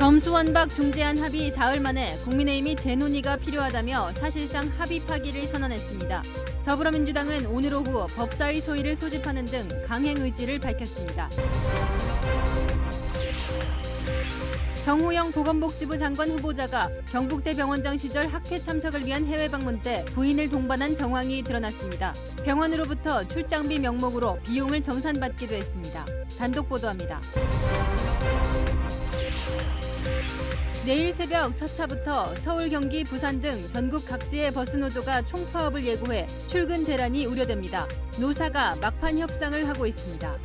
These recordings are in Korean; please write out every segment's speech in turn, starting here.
검수완박 중재안 합의 사흘 만에 국민의힘이 재논의가 필요하다며 사실상 합의 파기를 선언했습니다. 더불어민주당은 오늘 오후 법사위 소위를 소집하는 등 강행 의지를 밝혔습니다. 정호영 보건복지부 장관 후보자가 경북대 병원장 시절 학회 참석을 위한 해외 방문 때 부인을 동반한 정황이 드러났습니다. 병원으로부터 출장비 명목으로 비용을 정산받기도 했습니다. 단독 보도합니다. 내일 새벽 첫 차부터 서울, 경기, 부산 등 전국 각지의 버스노조가 총파업을 예고해 출근 대란이 우려됩니다. 노사가 막판 협상을 하고 있습니다.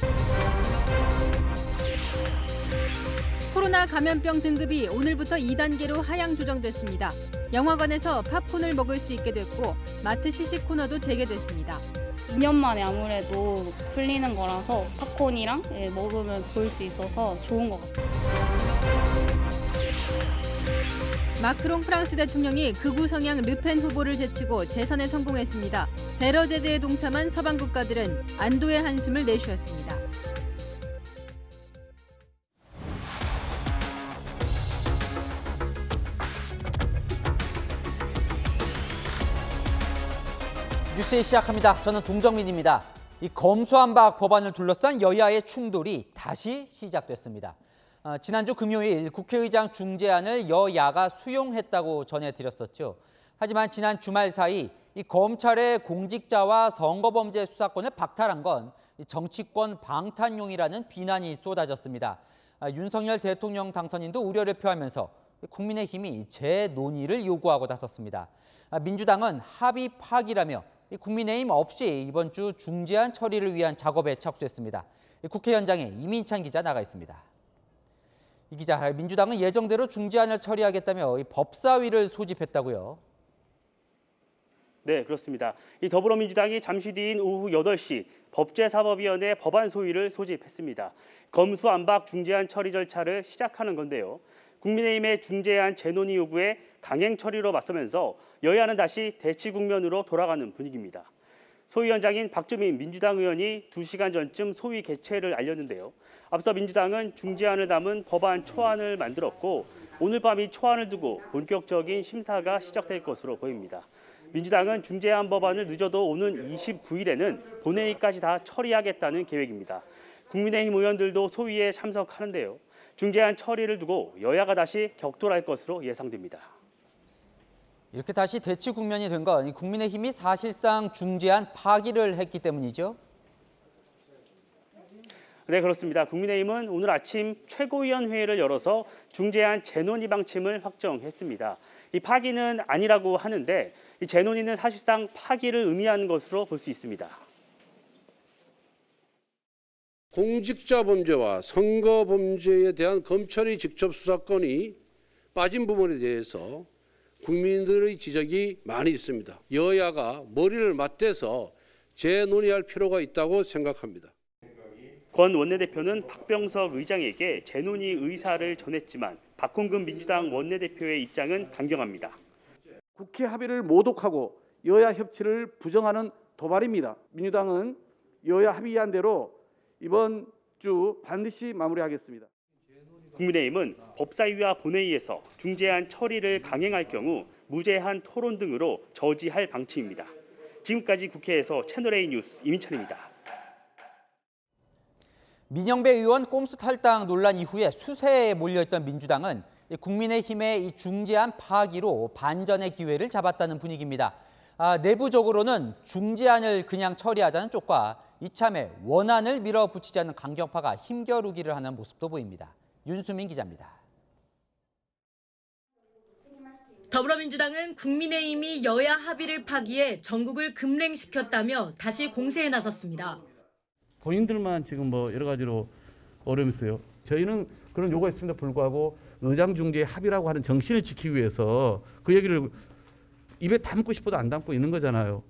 코로나 감염병 등급이 오늘부터 2단계로 하향 조정됐습니다. 영화관에서 팝콘을 먹을 수 있게 됐고 마트 시식 코너도 재개됐습니다. 2년 만에 아무래도 풀리는 거라서 팝콘이랑 먹으면 볼 수 있어서 좋은 것 같아요. 마크롱 프랑스 대통령이 극우 성향 르펜 후보를 제치고 재선에 성공했습니다. 테러 제재에 동참한 서방 국가들은 안도의 한숨을 내쉬었습니다. 뉴스에 시작합니다. 저는 동정민입니다. 이 검수완박 법안을 둘러싼 여야의 충돌이 다시 시작됐습니다. 지난주 금요일 국회의장 중재안을 여야가 수용했다고 전해드렸었죠. 하지만 지난 주말 사이 이 검찰의 공직자와 선거범죄 수사권을 박탈한 건 정치권 방탄용이라는 비난이 쏟아졌습니다. 윤석열 대통령 당선인도 우려를 표하면서 국민의힘이 재논의를 요구하고 나섰습니다. 민주당은 합의 파기라며 국민의힘 없이 이번 주 중재안 처리를 위한 작업에 착수했습니다. 국회 현장에 이민찬 기자 나가 있습니다. 이 기자, 민주당은 예정대로 중재안을 처리하겠다며 법사위를 소집했다고요? 네, 그렇습니다. 이 더불어민주당이 잠시 뒤인 오후 8시 법제사법위원회 법안 소위를 소집했습니다. 검수완박 중재안 처리 절차를 시작하는 건데요. 국민의힘의 중재안 재논의 요구에 강행 처리로 맞서면서 여야는 다시 대치 국면으로 돌아가는 분위기입니다. 소위원장인 박주민 민주당 의원이 2시간 전쯤 소위 개최를 알렸는데요. 앞서 민주당은 중재안을 담은 법안 초안을 만들었고 오늘 밤 이 초안을 두고 본격적인 심사가 시작될 것으로 보입니다. 민주당은 중재안 법안을 늦어도 오는 29일에는 본회의까지 다 처리하겠다는 계획입니다. 국민의힘 의원들도 소위에 참석하는데요. 중재안 처리를 두고 여야가 다시 격돌할 것으로 예상됩니다. 이렇게 다시 대치 국면이 된 건 국민의힘이 사실상 중재안 파기를 했기 때문이죠? 네, 그렇습니다. 국민의힘은 오늘 아침 최고위원회의를 열어서 중재안 재논의 방침을 확정했습니다. 이 파기는 아니라고 하는데 이 재논의는 사실상 파기를 의미하는 것으로 볼 수 있습니다. 공직자 범죄와 선거 범죄에 대한 검찰의 직접 수사권이 빠진 부분에 대해서 국민들의 지적이 많이 있습니다. 여야가 머리를 맞대서 재논의할 필요가 있다고 생각합니다. 권 원내대표는 박병석 의장에게 재논의 의사를 전했지만 박홍근 민주당 원내대표의 입장은 강경합니다. 국회 합의를 모독하고 여야 협치를 부정하는 도발입니다. 민주당은 여야 합의한 대로 이번 주 반드시 마무리하겠습니다. 국민의힘은 법사위와 본회의에서 중재안 처리를 강행할 경우 무제한 토론 등으로 저지할 방침입니다. 지금까지 국회에서 채널A 뉴스 이민찬입니다. 민영배 의원 꼼수 탈당 논란 이후에 수세에 몰려있던 민주당은 국민의힘의 이 중재안 파기로 반전의 기회를 잡았다는 분위기입니다. 내부적으로는 중재안을 그냥 처리하자는 쪽과 이참에 원안을 밀어붙이자는 강경파가 힘겨루기를 하는 모습도 보입니다. 윤수민 기자입니다. 더불어민주당은 국민의힘이 여야 합의를 파기해 전국을 급냉시켰다며 다시 공세에 나섰습니다. 본인들만 지금 여러 가지로 어려움이 있어요. 저희는 그런 요구가 있습니다. 불구하고 의장중재 합의라고 하는 정신을 지키기 위해서 그 얘기를 입에 담고 싶어도 안 담고 있는 거잖아요.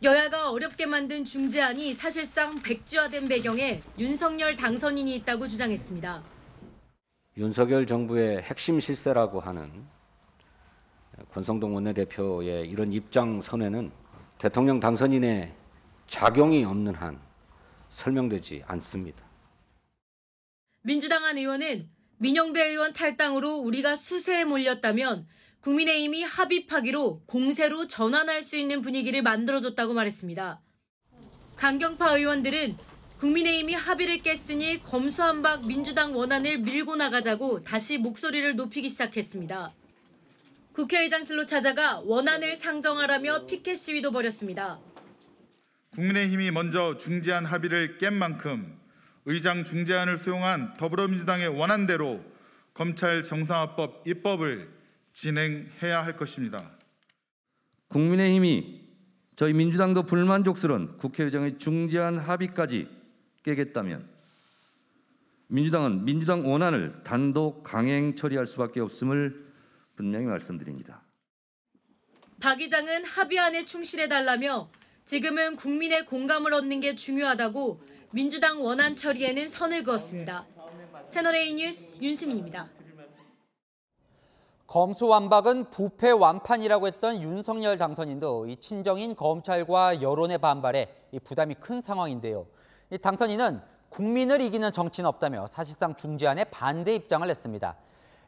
여야가 어렵게 만든 중재안이 사실상 백지화된 배경에 윤석열 당선인이 있다고 주장했습니다. 윤석열 정부의 핵심 실세라고 하는 권성동 원내대표의 이런 입장 선회는 대통령 당선인의 작용이 없는 한 설명되지 않습니다. 민주당 한 의원은 민영배 의원 탈당으로 우리가 수세에 몰렸다면 국민의힘이 합의파기로 공세로 전환할 수 있는 분위기를 만들어줬다고 말했습니다. 강경파 의원들은 국민의힘이 합의를 깼으니 검수완박 민주당 원안을 밀고 나가자고 다시 목소리를 높이기 시작했습니다. 국회의장실로 찾아가 원안을 상정하라며 피켓 시위도 벌였습니다. 국민의힘이 먼저 중재안 합의를 깬 만큼 의장 중재안을 수용한 더불어민주당의 원안대로 검찰 정상화법 입법을 진행해야 할 것입니다. 국민의힘이 저희 민주당도 불만족스러운 국회의장의 중재안 합의까지 깨겠다면 민주당은 민주당 원안을 단독 강행 처리할 수밖에 없음을 분명히 말씀드립니다. 박 의장은 합의안에 충실해달라며 지금은 국민의 공감을 얻는 게 중요하다고 민주당 원안 처리에는 선을 그었습니다. 채널A 뉴스 윤수민입니다. 검수완박은 부패 완판이라고 했던 윤석열 당선인도 이 친정인 검찰과 여론의 반발에 부담이 큰 상황인데요. 이 당선인은 국민을 이기는 정치는 없다며 사실상 중재안에 반대 입장을 냈습니다.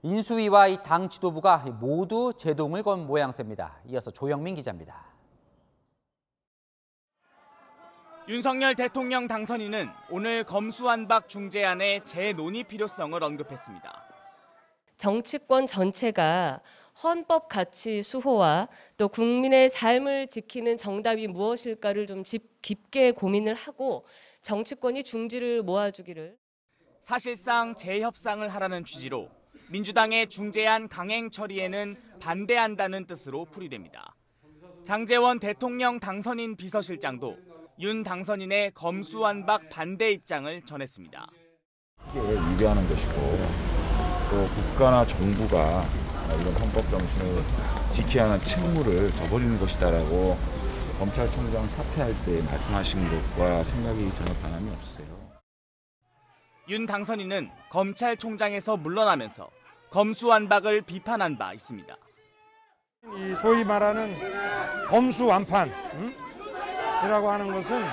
인수위와 이 당 지도부가 모두 제동을 건 모양새입니다. 이어서 조영민 기자입니다. 윤석열 대통령 당선인은 오늘 검수완박 중재안의 재논의 필요성을 언급했습니다. 정치권 전체가 헌법 가치 수호와 또 국민의 삶을 지키는 정답이 무엇일까를 좀 깊게 고민을 하고 정치권이 중지를 모아주기를. 사실상 재협상을 하라는 취지로 민주당의 중재안 강행 처리에는 반대한다는 뜻으로 풀이됩니다. 장제원 대통령 당선인 비서실장도 윤 당선인의 검수완박 반대 입장을 전했습니다. 위배하는 것이고 또 국가나 정부가 이런 헌법 정신을 지켜야 하는 책무를 저버리는 것이다라고 검찰총장 사퇴할 때 말씀하신 것과 생각이 전혀 변함이 없어요. 윤 당선인은 검찰총장에서 물러나면서 검수완박을 비판한 바 있습니다. 이 소위 말하는 검수완판이라고 하는 것은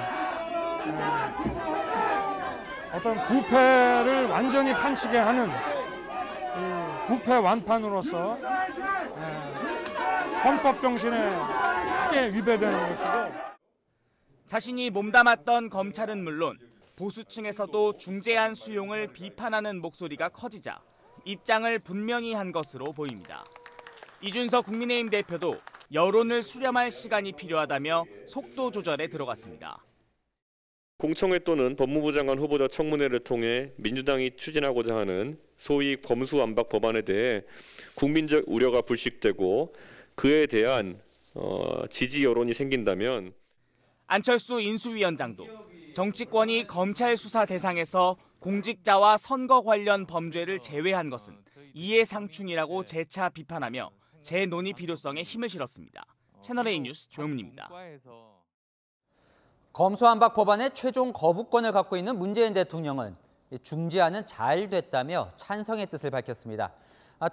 어떤 부패를 완전히 판치게 하는 부패 완판으로서 헌법 정신에 크게 위배되는 것이고, 자신이 몸담았던 검찰은 물론 보수층에서도 중재안 수용을 비판하는 목소리가 커지자 입장을 분명히 한 것으로 보입니다. 이준석 국민의힘 대표도 여론을 수렴할 시간이 필요하다며 속도 조절에 들어갔습니다. 공청회 또는 법무부 장관 후보자 청문회를 통해 민주당이 추진하고자 하는 소위 검수완박 법안에 대해 국민적 우려가 불식되고 그에 대한 지지 여론이 생긴다면 안철수 인수위원장도 정치권이 검찰 수사 대상에서 공직자와 선거 관련 범죄를 제외한 것은 이해상충이라고 재차 비판하며 재논의 필요성에 힘을 실었습니다. 채널A 뉴스 조영민입니다. 검수완박 법안의 최종 거부권을 갖고 있는 문재인 대통령은 중재안은 잘 됐다며 찬성의 뜻을 밝혔습니다.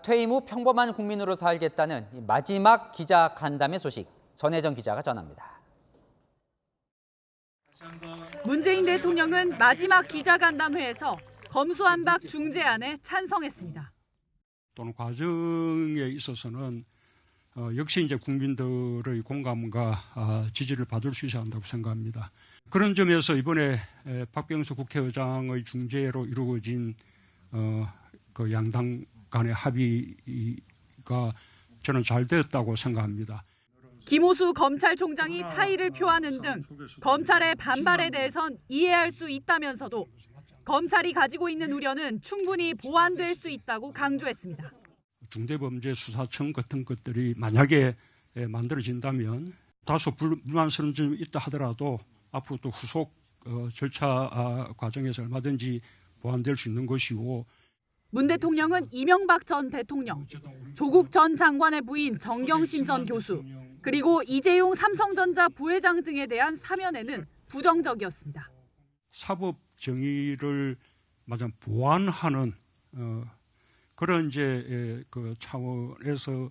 퇴임 후 평범한 국민으로 살겠다는 마지막 기자 간담회 소식, 전혜정 기자가 전합니다. 문재인 대통령은 마지막 기자간담회에서 검수완박 중재안에 찬성했습니다. 또는 과정에 있어서는 역시 이제 국민들의 공감과 지지를 받을 수 있어야 한다고 생각합니다. 그런 점에서 이번에 박병수 국회의장의 중재로 이루어진 그 양당 간의 합의가 저는 잘 되었다고 생각합니다. 김호수 검찰총장이 사의를 표하는 등 검찰의 반발에 대해선 이해할 수 있다면서도 검찰이 가지고 있는 우려는 충분히 보완될 수 있다고 강조했습니다. 중대범죄수사청 같은 것들이 만약에 만들어진다면 다소 불만스러운 점이 있다 하더라도 앞으로 또 후속 절차 과정에서 얼마든지 보완될 수 있는 것이고, 문 대통령은 이명박 전 대통령, 조국 전 장관의 부인 정경심 전 교수, 그리고 이재용 삼성전자 부회장 등에 대한 사면에는 부정적이었습니다. 사법 정의를 마저 보완하는 그런 이제 그 차원에서만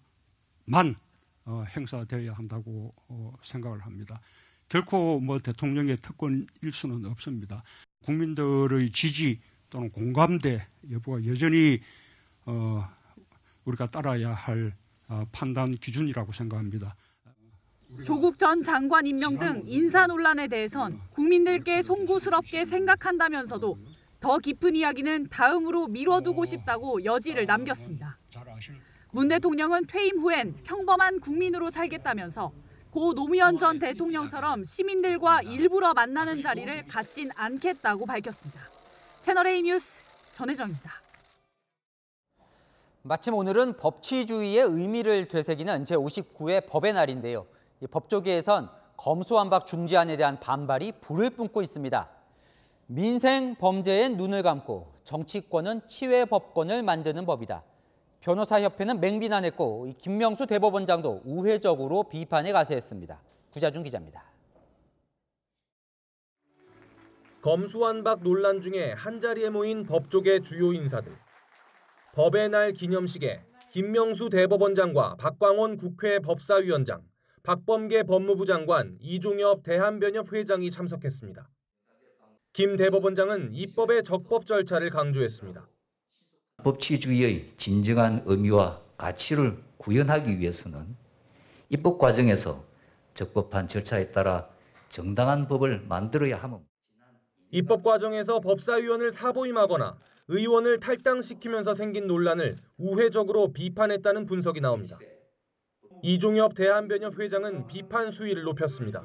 행사되어야 한다고 생각을 합니다. 결코 뭐 대통령의 특권일 수는 없습니다. 국민들의 지지 또는 공감대 여부가 여전히 우리가 따라야 할 판단 기준이라고 생각합니다. 조국 전 장관 임명 등 인사 논란에 대해선 국민들께 송구스럽게 생각한다면서도 더 깊은 이야기는 다음으로 미뤄두고 싶다고 여지를 남겼습니다. 문 대통령은 퇴임 후엔 평범한 국민으로 살겠다면서 고 노무현 전 대통령처럼 시민들과 일부러 만나는 자리를 갖진 않겠다고 밝혔습니다. 채널A 뉴스 전혜정입니다. 마침 오늘은 법치주의의 의미를 되새기는 제59회 법의 날인데요. 법조계에선 검수완박 중재안에 대한 반발이 불을 뿜고 있습니다. 민생 범죄엔 눈을 감고 정치권은 치외 법권을 만드는 법이다. 변호사협회는 맹비난했고 김명수 대법원장도 우회적으로 비판에 가세했습니다. 구자준 기자입니다. 검수완박 논란 중에 한자리에 모인 법조계 주요 인사들. 법의 날 기념식에 김명수 대법원장과 박광원 국회 법사위원장, 박범계 법무부 장관, 이종엽 대한변협 회장이 참석했습니다. 김 대법원장은 입법의 적법 절차를 강조했습니다. 법치주의의 진정한 의미와 가치를 구현하기 위해서는 입법 과정에서 적법한 절차에 따라 정당한 법을 만들어야 함. 입법 과정에서 법사위원을 사보임하거나 의원을 탈당시키면서 생긴 논란을 우회적으로 비판했다는 분석이 나옵니다. 이종엽 대한변협 회장은 비판 수위를 높였습니다.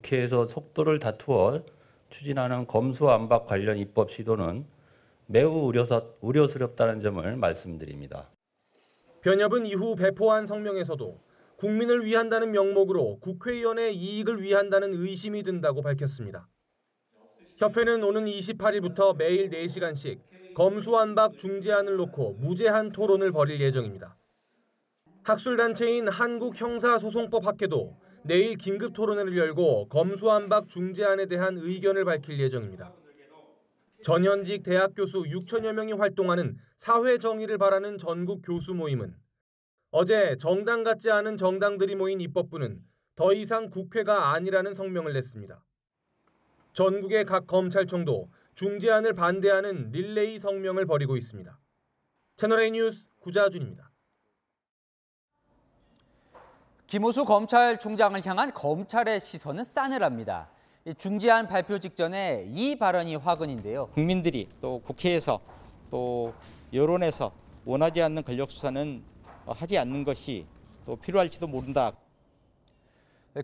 국회에서 속도를 다투어 추진하는 검수완박 관련 입법 시도는 매우 우려스럽다는 점을 말씀드립니다. 변협은 이후 배포한 성명에서도 국민을 위한다는 명목으로 국회의원의 이익을 위한다는 의심이 든다고 밝혔습니다. 협회는 오는 28일부터 매일 4시간씩 검수완박 중재안을 놓고 무제한 토론을 벌일 예정입니다. 학술단체인 한국형사소송법 학회도 내일 긴급 토론회를 열고 검수완박 중재안에 대한 의견을 밝힐 예정입니다. 전현직 대학 교수 6천여 명이 활동하는 사회 정의를 바라는 전국 교수 모임은 어제 정당 같지 않은 정당들이 모인 입법부는 더 이상 국회가 아니라는 성명을 냈습니다. 전국의 각 검찰청도 중재안을 반대하는 릴레이 성명을 벌이고 있습니다. 채널A 뉴스 구자준입니다. 김호수 검찰총장을 향한 검찰의 시선은 싸늘합니다. 중재안 발표 직전에 이 발언이 화근인데요. 국민들이 또 국회에서 또 여론에서 원하지 않는 권력 수사는 하지 않는 것이 또 필요할지도 모른다.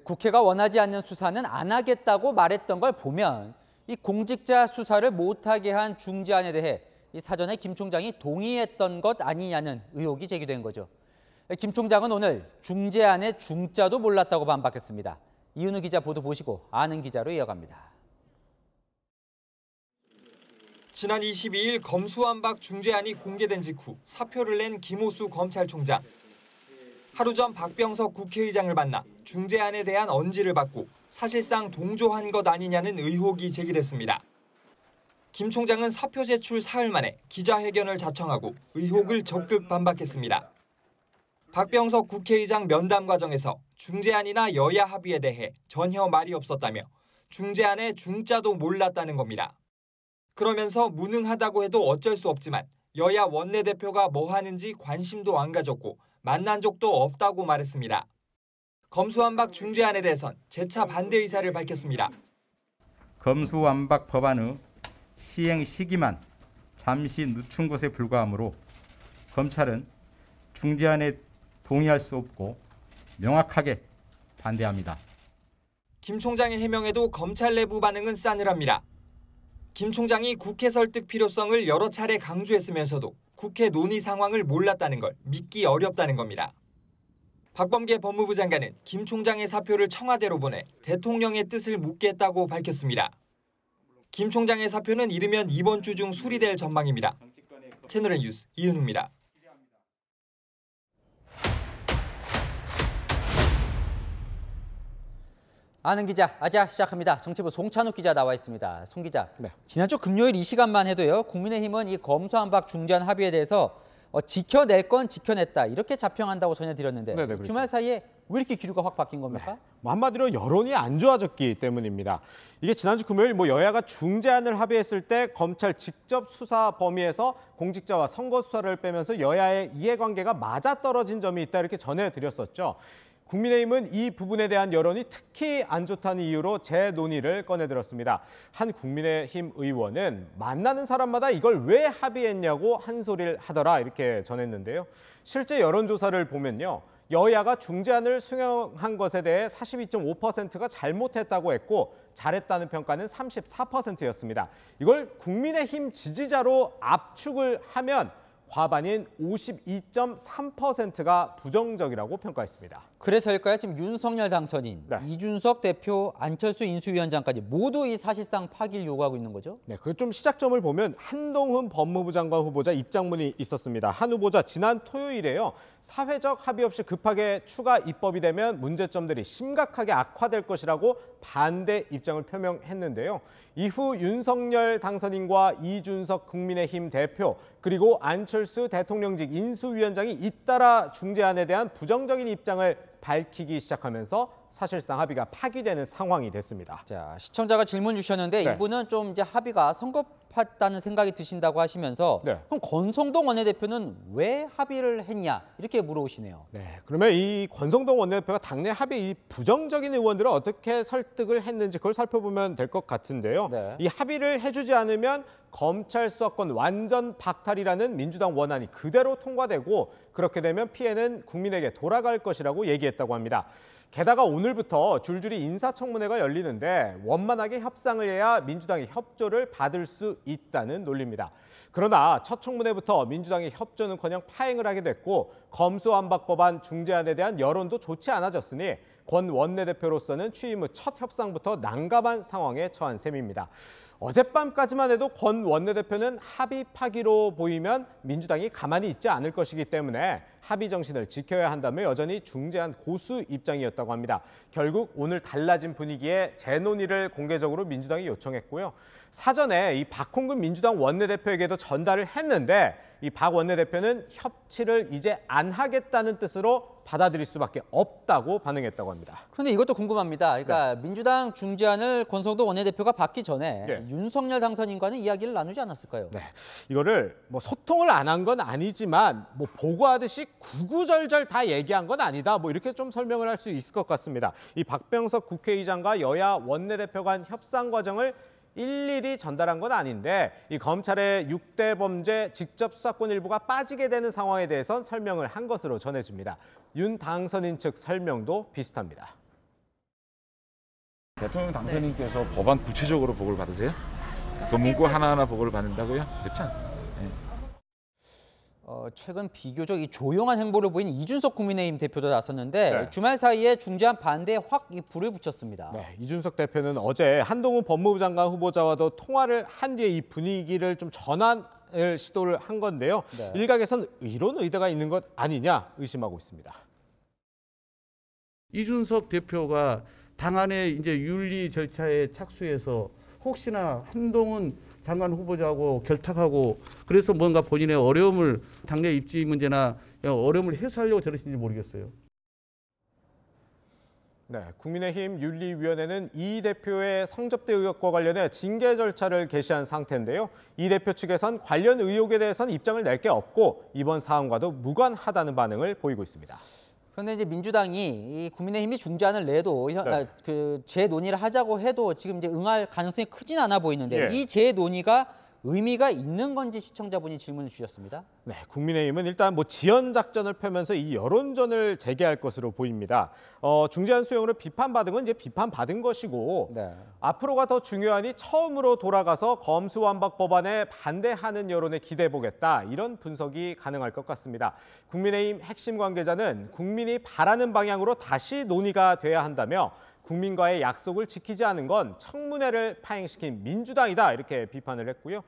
국회가 원하지 않는 수사는 안 하겠다고 말했던 걸 보면 이 공직자 수사를 못하게 한 중재안에 대해 이 사전에 김 총장이 동의했던 것 아니냐는 의혹이 제기된 거죠. 김 총장은 오늘 중재안의 중자도 몰랐다고 반박했습니다. 이은우 기자 보도 보시고 아는 기자로 이어갑니다. 지난 22일 검수완박 중재안이 공개된 직후 사표를 낸 김호수 검찰총장. 하루 전 박병석 국회의장을 만나 중재안에 대한 언지를 받고 사실상 동조한 것 아니냐는 의혹이 제기됐습니다. 김 총장은 사표 제출 사흘 만에 기자회견을 자청하고 의혹을 적극 반박했습니다. 박병석 국회의장 면담 과정에서 중재안이나 여야 합의에 대해 전혀 말이 없었다며 중재안의 중자도 몰랐다는 겁니다. 그러면서 무능하다고 해도 어쩔 수 없지만 여야 원내대표가 뭐 하는지 관심도 안 가졌고 만난 적도 없다고 말했습니다. 검수완박 중재안에 대해선 재차 반대 의사를 밝혔습니다. 검수완박 법안의 시행 시기만 잠시 늦춘 것에 불과하므로 검찰은 중재안에 동의할 수 없고 명확하게 반대합니다. 김 총장의 해명에도 검찰 내부 반응은 싸늘합니다. 김 총장이 국회 설득 필요성을 여러 차례 강조했으면서도 국회 논의 상황을 몰랐다는 걸 믿기 어렵다는 겁니다. 박범계 법무부 장관은 김 총장의 사표를 청와대로 보내 대통령의 뜻을 묻겠다고 밝혔습니다. 김 총장의 사표는 이르면 이번 주 중 수리될 전망입니다. 채널A 뉴스 이은우입니다. 아는 기자 아자 시작합니다. 정치부 송찬욱 기자 나와 있습니다. 송 기자, 지난주 금요일 이 시간만 해도요. 국민의힘은 이 검수완박 중재안 합의에 대해서 지켜낼 건 지켜냈다 이렇게 자평한다고 전해드렸는데 네네, 그렇죠. 주말 사이에 왜 이렇게 기류가 확 바뀐 겁니까? 뭐 한마디로 여론이 안 좋아졌기 때문입니다. 이게 지난주 금요일 여야가 중재안을 합의했을 때 검찰 직접 수사 범위에서 공직자와 선거 수사를 빼면서 여야의 이해관계가 맞아떨어진 점이 있다 이렇게 전해드렸었죠. 국민의힘은 이 부분에 대한 여론이 특히 안 좋다는 이유로 재논의를 꺼내들었습니다. 한 국민의힘 의원은 만나는 사람마다 이걸 왜 합의했냐고 한 소리를 하더라 이렇게 전했는데요. 실제 여론조사를 보면요. 여야가 중재안을 수용한 것에 대해 42.5%가 잘못했다고 했고 잘했다는 평가는 34%였습니다. 이걸 국민의힘 지지자로 압축을 하면 과반인 52.3%가 부정적이라고 평가했습니다. 그래서일까요? 지금 윤석열 당선인, 이준석 대표, 안철수 인수위원장까지 모두 이 사실상 파기를 요구하고 있는 거죠? 네, 그 좀 시작점을 보면 한동훈 법무부 장관 후보자 입장문이 있었습니다. 한 후보자 지난 토요일에요. 사회적 합의 없이 급하게 추가 입법이 되면 문제점들이 심각하게 악화될 것이라고 반대 입장을 표명했는데요. 이후 윤석열 당선인과 이준석 국민의힘 대표 그리고 안철수 대통령직 인수위원장이 잇따라 중재안에 대한 부정적인 입장을 밝히기 시작하면서 사실상 합의가 파기되는 상황이 됐습니다. 자, 시청자가 질문 주셨는데 네. 이분은 좀 이제 합의가 성급했다는 생각이 드신다고 하시면서 그럼 권성동 원내대표는 왜 합의를 했냐 이렇게 물어오시네요. 네, 그러면 이 권성동 원내대표가 당내 합의 이 부정적인 의원들을 어떻게 설득을 했는지 그걸 살펴보면 될 것 같은데요. 이 합의를 해주지 않으면 검찰 수사권 완전 박탈이라는 민주당 원안이 그대로 통과되고 그렇게 되면 피해는 국민에게 돌아갈 것이라고 얘기했다고 합니다. 게다가 오늘부터 줄줄이 인사청문회가 열리는데 원만하게 협상을 해야 민주당의 협조를 받을 수 있다는 논리입니다. 그러나 첫 청문회부터 민주당의 협조는커녕 파행을 하게 됐고 검수완박 법안 중재안에 대한 여론도 좋지 않아졌으니 권 원내대표로서는 취임 후 첫 협상부터 난감한 상황에 처한 셈입니다. 어젯밤까지만 해도 권 원내대표는 합의 파기로 보이면 민주당이 가만히 있지 않을 것이기 때문에 합의 정신을 지켜야 한다며 여전히 중재안 고수 입장이었다고 합니다. 결국 오늘 달라진 분위기에 재논의를 공개적으로 민주당이 요청했고요. 사전에 이 박홍근 민주당 원내대표에게도 전달을 했는데 이 박 원내대표는 협치를 이제 안 하겠다는 뜻으로 받아들일 수밖에 없다고 반응했다고 합니다. 그런데 이것도 궁금합니다. 그러니까 민주당 중재안을 권성동 원내대표가 받기 전에 윤석열 당선인과는 이야기를 나누지 않았을까요? 네, 이거를 뭐 소통을 안 한 건 아니지만 뭐 보고하듯이 구구절절 다 얘기한 건 아니다. 뭐 이렇게 좀 설명을 할 수 있을 것 같습니다. 이 박병석 국회의장과 여야 원내대표 간 협상 과정을 일일이 전달한 건 아닌데 이 검찰의 6대 범죄 직접 수사권 일부가 빠지게 되는 상황에 대해선 설명을 한 것으로 전해집니다. 윤 당선인 측 설명도 비슷합니다. 대통령 당선인께서 법안 구체적으로 보고를 받으세요? 그 문구 하나하나 보고를 받는다고요? 그렇지 않습니다. 최근 비교적 이 조용한 행보를 보인 이준석 국민의힘 대표도 나섰는데 주말 사이에 중재안 반대에 확 이 불을 붙였습니다. 네, 이준석 대표는 어제 한동훈 법무부 장관 후보자와도 통화를 한 뒤에 이 분위기를 좀 전환을 시도를 한 건데요. 일각에선 이런 의도가 있는 것 아니냐 의심하고 있습니다. 이준석 대표가 당안에 이제 윤리 절차에 착수해서 혹시나 한동훈 장관 후보자하고 결탁하고 그래서 뭔가 본인의 어려움을 당내 입지 문제나 어려움을 해소하려고 저러신지 모르겠어요. 네, 국민의힘 윤리위원회는 이 대표의 성접대 의혹과 관련해 징계 절차를 개시한 상태인데요. 이 대표 측에선 관련 의혹에 대해서는 입장을 낼 게 없고 이번 사안과도 무관하다는 반응을 보이고 있습니다. 그런데 이제 민주당이 이 국민의힘이 중재안을 내도 그 재논의를 하자고 해도 지금 이제 응할 가능성이 크진 않아 보이는데 이 재논의가 의미가 있는 건지 시청자분이 질문을 주셨습니다. 네, 국민의힘은 일단 뭐 지연 작전을 펴면서 이 여론전을 재개할 것으로 보입니다. 중재안 수용으로 비판받은 건 이제 비판받은 것이고 앞으로가 더 중요하니 처음으로 돌아가서 검수완박 법안에 반대하는 여론에 기대해보겠다 이런 분석이 가능할 것 같습니다. 국민의힘 핵심 관계자는 국민이 바라는 방향으로 다시 논의가 돼야 한다며 국민과의 약속을 지키지 않은 건 청문회를 파행시킨 민주당이다 이렇게 비판을 했고요.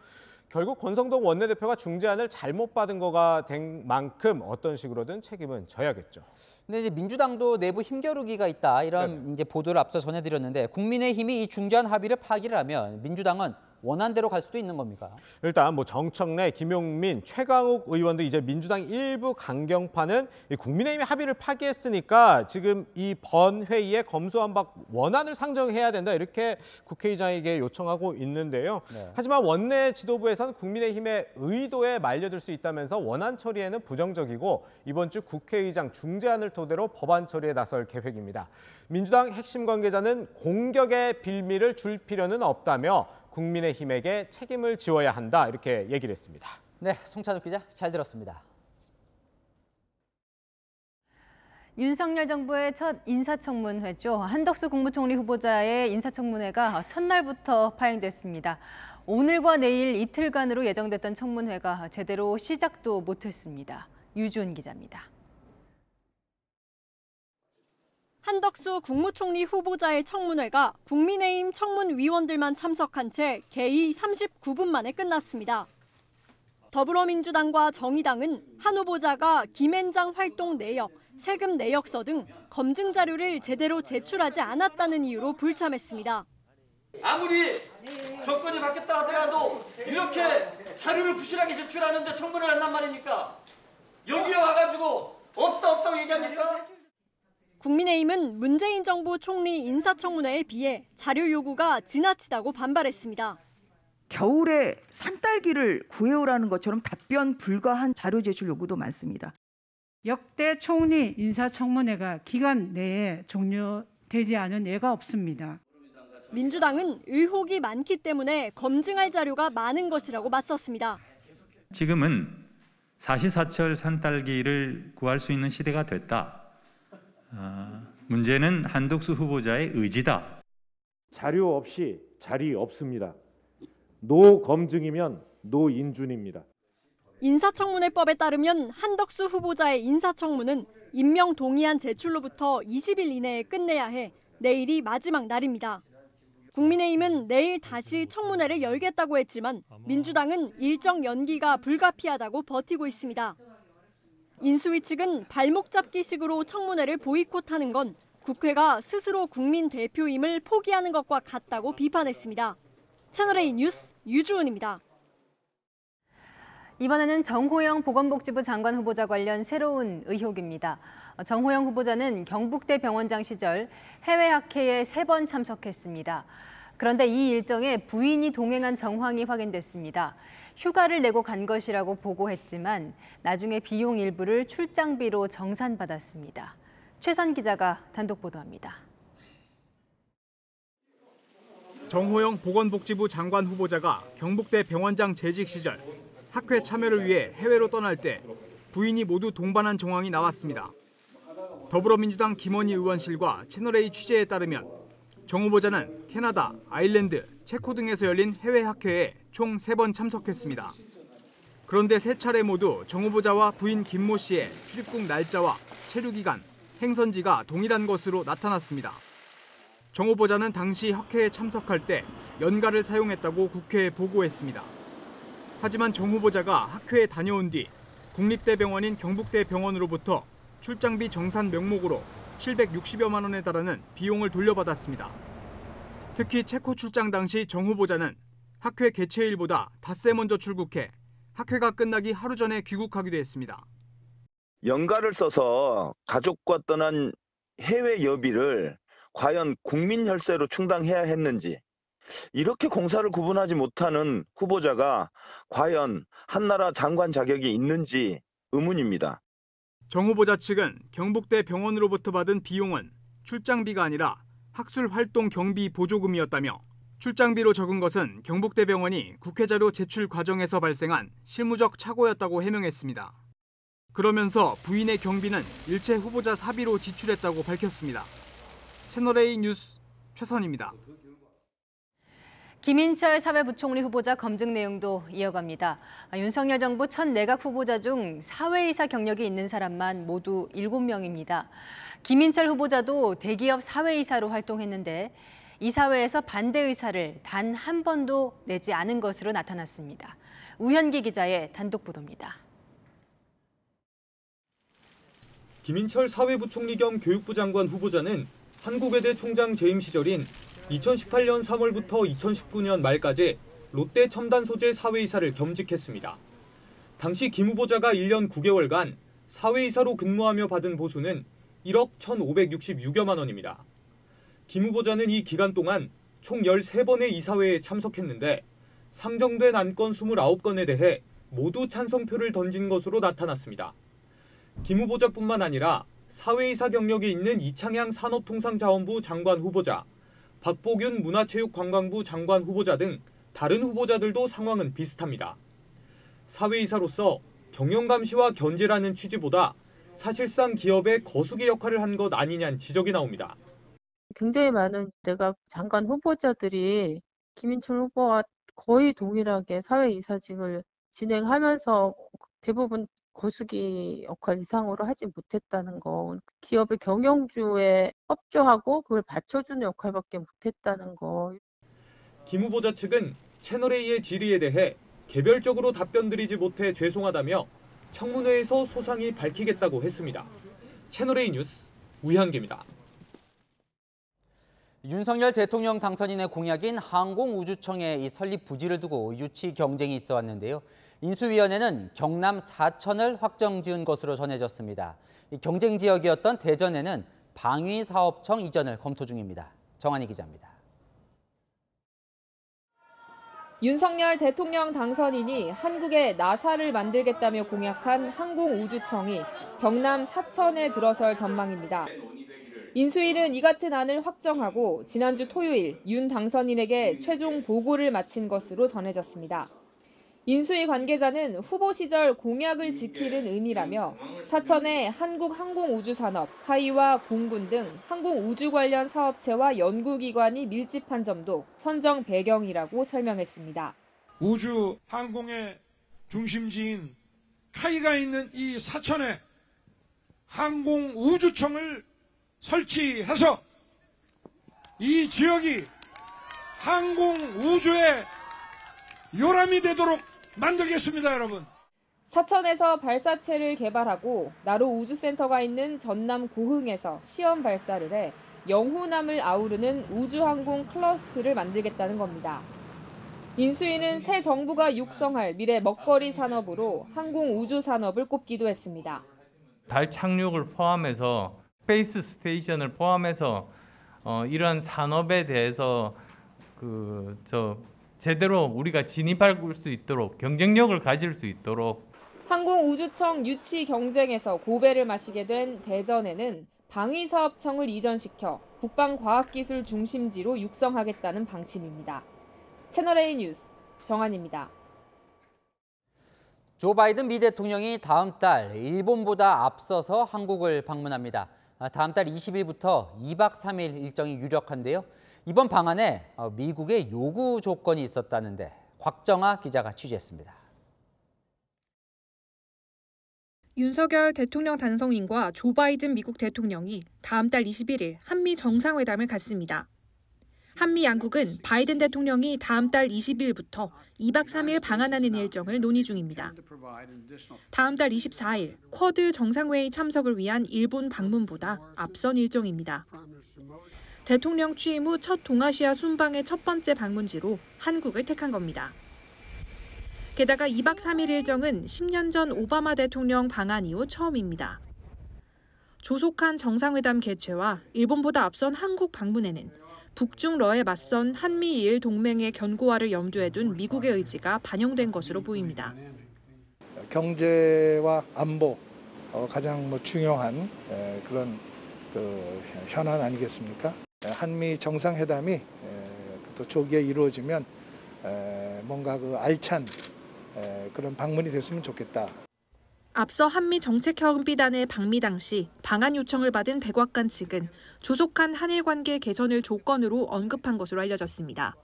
결국 권성동 원내대표가 중재안을 잘못 받은 거가 된 만큼 어떤 식으로든 책임은 져야겠죠. 근데 이제 민주당도 내부 힘겨루기가 있다 이런 이제 보도를 앞서 전해드렸는데 국민의힘이 이 중재안 합의를 파기를 하면 민주당은 원안대로 갈 수도 있는 겁니까? 일단 뭐 정청래, 김용민, 최강욱 의원도 이제 민주당 일부 강경파는 이 국민의힘의 합의를 파기했으니까 지금 이 본회의에 검수완박 원안을 상정해야 된다 이렇게 국회의장에게 요청하고 있는데요. 네. 하지만 원내 지도부에서는 국민의힘의 의도에 말려들 수 있다면서 원안 처리에는 부정적이고 이번 주 국회의장 중재안을 토대로 법안 처리에 나설 계획입니다. 민주당 핵심 관계자는 공격의 빌미를 줄 필요는 없다며 국민의힘에게 책임을 지워야 한다 이렇게 얘기를 했습니다. 네, 송찬욱 기자 잘 들었습니다. 윤석열 정부의 첫 인사청문회죠. 한덕수 국무총리 후보자의 인사청문회가 첫날부터 파행됐습니다. 오늘과 내일 이틀간으로 예정됐던 청문회가 제대로 시작도 못했습니다. 유주은 기자입니다. 한덕수 국무총리 후보자의 청문회가 국민의힘 청문위원들만 참석한 채 개의 39분 만에 끝났습니다. 더불어민주당과 정의당은 한 후보자가 김앤장 활동 내역, 세금 내역서 등 검증 자료를 제대로 제출하지 않았다는 이유로 불참했습니다. 아무리 정권이 바뀌었다 하더라도 이렇게 자료를 부실하게 제출하는데 청문을 한단 말입니까? 여기에 와가지고 없다고 얘기합니까? 국민의힘은 문재인 정부 총리 인사청문회에 비해 자료 요구가 지나치다고 반발했습니다. 겨울에 산딸기를 구해오라는 것처럼 답변 불가한 자료 제출 요구도 많습니다. 역대 총리 인사청문회가 기간 내에 종료되지 않은 예가 없습니다. 민주당은 의혹이 많기 때문에 검증할 자료가 많은 것이라고 맞섰습니다. 지금은 사시사철 산딸기를 구할 수 있는 시대가 됐다. 문제는 한덕수 후보자의 의지다. 자료 없이 자리 없습니다. 노 검증이면 노 인준입니다. 인사청문회법에 따르면 한덕수 후보자의 인사청문은 임명 동의안 제출로부터 20일 이내에 끝내야 해 내일이 마지막 날입니다. 국민의힘은 내일 다시 청문회를 열겠다고 했지만 민주당은 일정 연기가 불가피하다고 버티고 있습니다. 인수위 측은 발목 잡기식으로 청문회를 보이콧하는 건 국회가 스스로 국민 대표임을 포기하는 것과 같다고 비판했습니다. 채널A 뉴스 유주은입니다. 이번에는 정호영 보건복지부 장관 후보자 관련 새로운 의혹입니다. 정호영 후보자는 경북대 병원장 시절 해외 학회에 3번 참석했습니다. 그런데 이 일정에 부인이 동행한 정황이 확인됐습니다. 휴가를 내고 간 것이라고 보고했지만 나중에 비용 일부를 출장비로 정산받았습니다. 최선 기자가 단독 보도합니다. 정호영 보건복지부 장관 후보자가 경북대 병원장 재직 시절 학회 참여를 위해 해외로 떠날 때 부인이 모두 동반한 정황이 나왔습니다. 더불어민주당 김원희 의원실과 채널A 취재에 따르면 정 후보자는 캐나다, 아일랜드, 체코 등에서 열린 해외 학회에 총 3번 참석했습니다. 그런데 3차례 모두 정 후보자와 부인 김모 씨의 출입국 날짜와 체류 기간, 행선지가 동일한 것으로 나타났습니다. 정 후보자는 당시 학회에 참석할 때 연가를 사용했다고 국회에 보고했습니다. 하지만 정 후보자가 학회에 다녀온 뒤 국립대병원인 경북대병원으로부터 출장비 정산 명목으로 760여만 원에 달하는 비용을 돌려받았습니다. 특히 체코 출장 당시 정 후보자는 학회 개최일보다 닷새 먼저 출국해 학회가 끝나기 하루 전에 귀국하기도 했습니다. 연가를 써서 가족과 떠난 해외 여비를 과연 국민 혈세로 충당해야 했는지, 이렇게 공사를 구분하지 못하는 후보자가 과연 한나라 장관 자격이 있는지 의문입니다. 정 후보자 측은 경북대 병원으로부터 받은 비용은 출장비가 아니라 학술 활동 경비 보조금이었다며 출장비로 적은 것은 경북대 병원이 국회자료 제출 과정에서 발생한 실무적 착오였다고 해명했습니다. 그러면서 부인의 경비는 일체 후보자 사비로 지출했다고 밝혔습니다. 채널A 뉴스 최선입니다. 김인철 사회부총리 후보자 검증 내용도 이어갑니다. 윤석열 정부 첫 내각 후보자 중 사회이사 경력이 있는 사람만 모두 7명입니다. 김인철 후보자도 대기업 사회이사로 활동했는데 이사회에서 반대 의사를 단 한 번도 내지 않은 것으로 나타났습니다. 우현기 기자의 단독 보도입니다. 김인철 사회부총리 겸 교육부 장관 후보자는 한국외대 총장 재임 시절인 2018년 3월부터 2019년 말까지 롯데 첨단 소재 사회이사를 겸직했습니다. 당시 김 후보자가 1년 9개월간 사회이사로 근무하며 받은 보수는 1억 1,566여만 원입니다. 김 후보자는 이 기간 동안 총 13번의 이사회에 참석했는데 상정된 안건 29건에 대해 모두 찬성표를 던진 것으로 나타났습니다. 김 후보자뿐만 아니라 사회이사 경력이 있는 이창양 산업통상자원부 장관 후보자, 박보균 문화체육관광부 장관 후보자 등 다른 후보자들도 상황은 비슷합니다. 사회이사로서 경영감시와 견제라는 취지보다 사실상 기업의 거수기 역할을 한 것 아니냐는 지적이 나옵니다. 굉장히 많은 내각 장관 후보자들이 김인철 후보와 거의 동일하게 사회이사직을 진행하면서 대부분 거수기 역할 이상으로 하지 못했다는 거, 기업의 경영주에 협조하고 그걸 받쳐주는 역할밖에 못했다는 거. 김 후보자 측은 채널A의 질의에 대해 개별적으로 답변드리지 못해 죄송하다며 청문회에서 소상히 밝히겠다고 했습니다. 채널A 뉴스 우현기입니다. 윤석열 대통령 당선인의 공약인 항공우주청의 이 설립 부지를 두고 유치 경쟁이 있어 왔는데요. 인수위원회는 경남 사천을 확정 지은 것으로 전해졌습니다. 이 경쟁 지역이었던 대전에는 방위사업청 이전을 검토 중입니다. 정한희 기자입니다. 윤석열 대통령 당선인이 한국에 나사를 만들겠다며 공약한 항공우주청이 경남 사천에 들어설 전망입니다. 인수위는 이 같은 안을 확정하고 지난주 토요일 윤 당선인에게 최종 보고를 마친 것으로 전해졌습니다. 인수위 관계자는 후보 시절 공약을 지키는 의미라며 사천의 한국항공우주산업, 카이와 공군 등 항공우주 관련 사업체와 연구기관이 밀집한 점도 선정 배경이라고 설명했습니다. 우주 항공의 중심지인 카이가 있는 이 사천에 항공우주청을 설치해서 이 지역이 항공우주의 요람이 되도록 만들겠습니다, 여러분. 사천에서 발사체를 개발하고 나로 우주센터가 있는 전남 고흥에서 시험 발사를 해 영호남을 아우르는 우주항공 클러스터를 만들겠다는 겁니다. 인수위는 새 정부가 육성할 미래 먹거리 산업으로 항공우주 산업을 꼽기도 했습니다. 달 착륙을 포함해서 스페이스 스테이션을 포함해서 이러한 산업에 대해서 제대로 우리가 진입할 수 있도록 경쟁력을 가질 수 있도록 항공우주청 유치 경쟁에서 고배를 마시게 된 대전에는 방위사업청을 이전시켜 국방과학기술 중심지로 육성하겠다는 방침입니다. 채널A 뉴스 정한입니다. 조 바이든 미 대통령이 다음 달 일본보다 앞서서 한국을 방문합니다. 다음 달 20일부터 2박 3일 일정이 유력한데요. 이번 방안에 미국의 요구 조건이 있었다는데 곽정아 기자가 취재했습니다. 윤석열 대통령 당선인과 조 바이든 미국 대통령이 다음 달 21일 한미 정상회담을 갖습니다. 한미 양국은 바이든 대통령이 다음 달 20일부터 2박 3일 방한하는 일정을 논의 중입니다. 다음 달 24일 쿼드 정상회의 참석을 위한 일본 방문보다 앞선 일정입니다. 대통령 취임 후 첫 동아시아 순방의 첫 번째 방문지로 한국을 택한 겁니다. 게다가 2박 3일 일정은 10년 전 오바마 대통령 방한 이후 처음입니다. 조속한 정상회담 개최와 일본보다 앞선 한국 방문에는 북중러에 맞선 한미일 동맹의 견고화를 염두에 둔 미국의 의지가 반영된 것으로 보입니다. 경제와 안보 가장 중요한 그런 현안 아니겠습니까? 한미 정상회담이 또 조기에 이루어지면 뭔가 알찬 그런 방문이 됐으면 좋겠다. 앞서 한미 정책협의단의 방미 당시 방한 요청을 받은 백악관 측은 조속한 한일 관계 개선을 조건으로 언급한 것으로 알려졌습니다.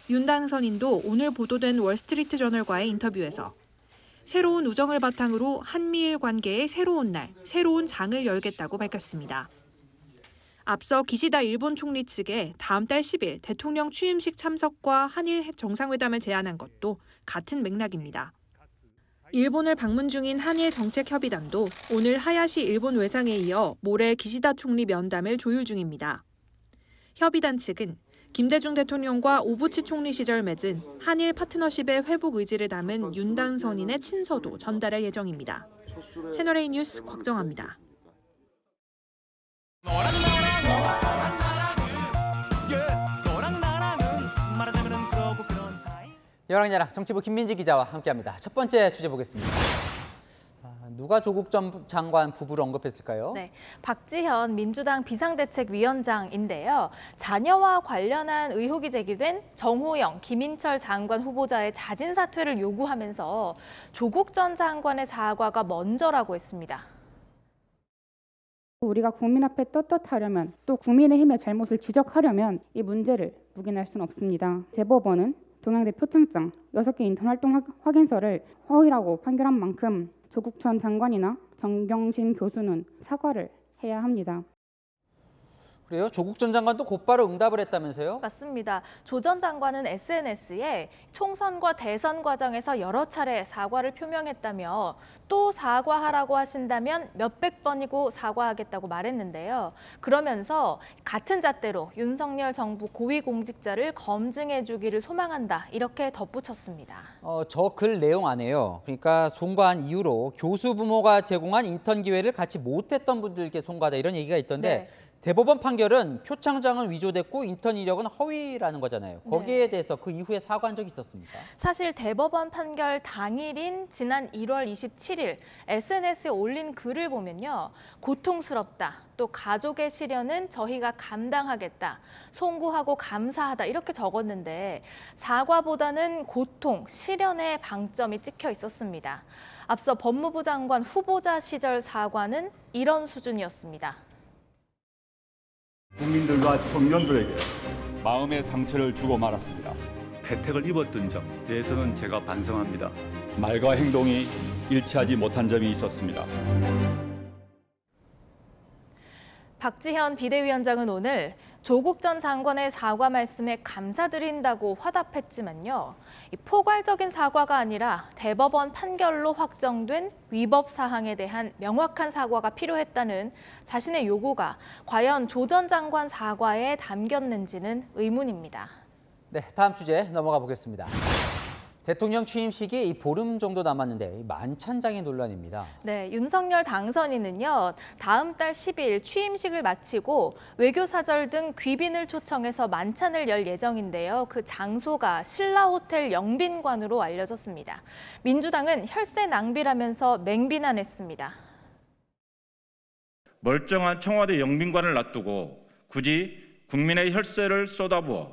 윤 당선인도 오늘 보도된 월스트리트저널과의 인터뷰에서 새로운 우정을 바탕으로 한미일 관계의 새로운 날, 새로운 장을 열겠다고 밝혔습니다. 앞서 기시다 일본 총리 측에 다음 달 10일 대통령 취임식 참석과 한일 정상회담을 제안한 것도 같은 맥락입니다. 일본을 방문 중인 한일 정책협의단도 오늘 하야시 일본 외상에 이어 모레 기시다 총리 면담을 조율 중입니다. 협의단 측은 김대중 대통령과 오부치 총리 시절 맺은 한일 파트너십의 회복 의지를 담은 윤단 선인의 친서도 전달할 예정입니다. 채널A 뉴스 곽정아입니다. 여랑야랑 정치부 김민지 기자와 함께합니다. 첫 번째 주제 보겠습니다. 누가 조국 전 장관 부부를 언급했을까요? 네, 박지현 민주당 비상대책위원장인데요. 자녀와 관련한 의혹이 제기된 정호영, 김인철 장관 후보자의 자진 사퇴를 요구하면서 조국 전 장관의 사과가 먼저라고 했습니다. 우리가 국민 앞에 떳떳하려면 또 국민의힘의 잘못을 지적하려면 이 문제를 묵인할 수는 없습니다. 대법원은 동양대 표창장 6개 인턴 활동 확인서를 허위라고 판결한 만큼 조국 전 장관이나 정경심 교수는 사과를 해야 합니다. 그래요? 조국 전 장관도 곧바로 응답을 했다면서요? 맞습니다. 조 전 장관은 SNS에 총선과 대선 과정에서 여러 차례 사과를 표명했다며 또 사과하라고 하신다면 몇백 번이고 사과하겠다고 말했는데요. 그러면서 같은 잣대로 윤석열 정부 고위공직자를 검증해 주기를 소망한다. 이렇게 덧붙였습니다. 저 글 내용 안에요. 그러니까 송과한 이유로 교수 부모가 제공한 인턴 기회를 갖지 못했던 분들께 송과하다 이런 얘기가 있던데 네. 대법원 판결은 표창장은 위조됐고 인턴 이력은 허위라는 거잖아요. 거기에 대해서 그 이후에 사과한 적이 있었습니까? 사실 대법원 판결 당일인 지난 1월 27일 SNS에 올린 글을 보면요. 고통스럽다. 또 가족의 시련은 저희가 감당하겠다. 송구하고 감사하다. 이렇게 적었는데 사과보다는 고통, 시련에 방점이 찍혀 있었습니다. 앞서 법무부 장관 후보자 시절 사과는 이런 수준이었습니다. 국민들과 청년들에게 마음의 상처를 주고 말았습니다. 혜택을 입었던 점에 대해서는 제가 반성합니다. 말과 행동이 일치하지 못한 점이 있었습니다. 박지현 비대위원장은 오늘 조국 전 장관의 사과 말씀에 감사드린다고 화답했지만요. 포괄적인 사과가 아니라 대법원 판결로 확정된 위법 사항에 대한 명확한 사과가 필요했다는 자신의 요구가 과연 조 전 장관 사과에 담겼는지는 의문입니다. 네, 다음 주제 넘어가 보겠습니다. 대통령 취임식이 이 보름 정도 남았는데 만찬장의 논란입니다. 네, 윤석열 당선인은요. 다음 달 10일 취임식을 마치고 외교사절 등 귀빈을 초청해서 만찬을 열 예정인데요. 그 장소가 신라호텔 영빈관으로 알려졌습니다. 민주당은 혈세 낭비라면서 맹비난했습니다. 멀쩡한 청와대 영빈관을 놔두고 굳이 국민의 혈세를 쏟아부어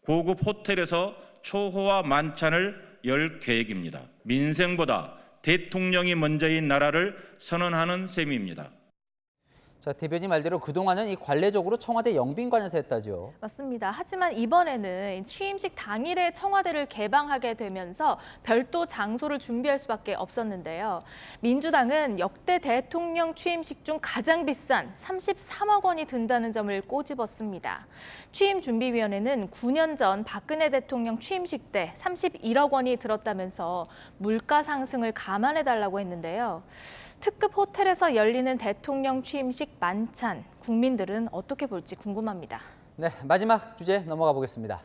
고급 호텔에서 초호화 만찬을 열 계획입니다. 민생보다 대통령이 먼저인 나라를 선언하는 셈입니다. 자, 대변인 말대로 그동안은 이 관례적으로 청와대 영빈관에서 했다죠. 맞습니다. 하지만 이번에는 취임식 당일에 청와대를 개방하게 되면서 별도 장소를 준비할 수밖에 없었는데요. 민주당은 역대 대통령 취임식 중 가장 비싼 33억 원이 든다는 점을 꼬집었습니다. 취임준비위원회는 9년 전 박근혜 대통령 취임식 때 31억 원이 들었다면서 물가 상승을 감안해달라고 했는데요. 특급 호텔에서 열리는 대통령 취임식 만찬, 국민들은 어떻게 볼지 궁금합니다. 네, 마지막 주제 넘어가 보겠습니다.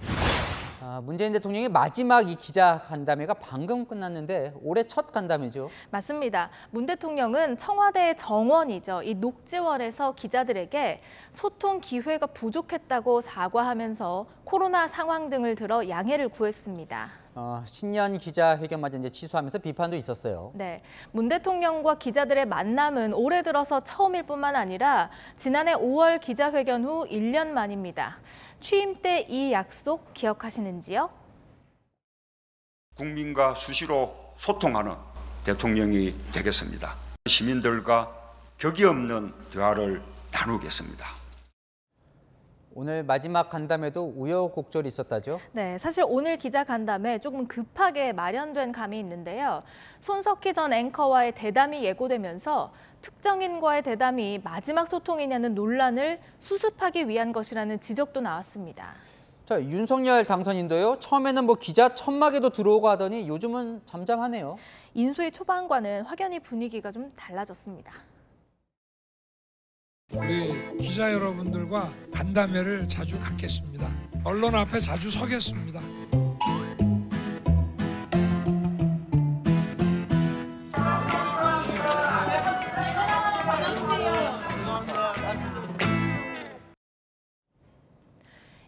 문재인 대통령의 마지막 이 기자 간담회가 방금 끝났는데 올해 첫 간담회죠. 맞습니다. 문 대통령은 청와대의 정원이죠. 이 녹지원에서 기자들에게 소통 기회가 부족했다고 사과하면서 코로나 상황 등을 들어 양해를 구했습니다. 신년 기자회견마저 이제 취소하면서 비판도 있었어요. 네, 문 대통령과 기자들의 만남은 올해 들어서 처음일 뿐만 아니라 지난해 5월 기자회견 후 1년 만입니다. 취임 때 이 약속 기억하시는지요? 국민과 수시로 소통하는 대통령이 되겠습니다. 시민들과 격이 없는 대화를 나누겠습니다. 오늘 마지막 간담회도 우여곡절이 있었다죠? 네, 사실 오늘 기자 간담회 조금 급하게 마련된 감이 있는데요. 손석희 전 앵커와의 대담이 예고되면서 특정인과의 대담이 마지막 소통이냐는 논란을 수습하기 위한 것이라는 지적도 나왔습니다. 자, 윤석열 당선인도요. 처음에는 뭐 기자 천막에도 들어오고 하더니 요즘은 잠잠하네요. 인수위 초반과는 확연히 분위기가 좀 달라졌습니다. 우리 기자 여러분들과 간담회를 자주 갖겠습니다. 언론 앞에 자주 서겠습니다.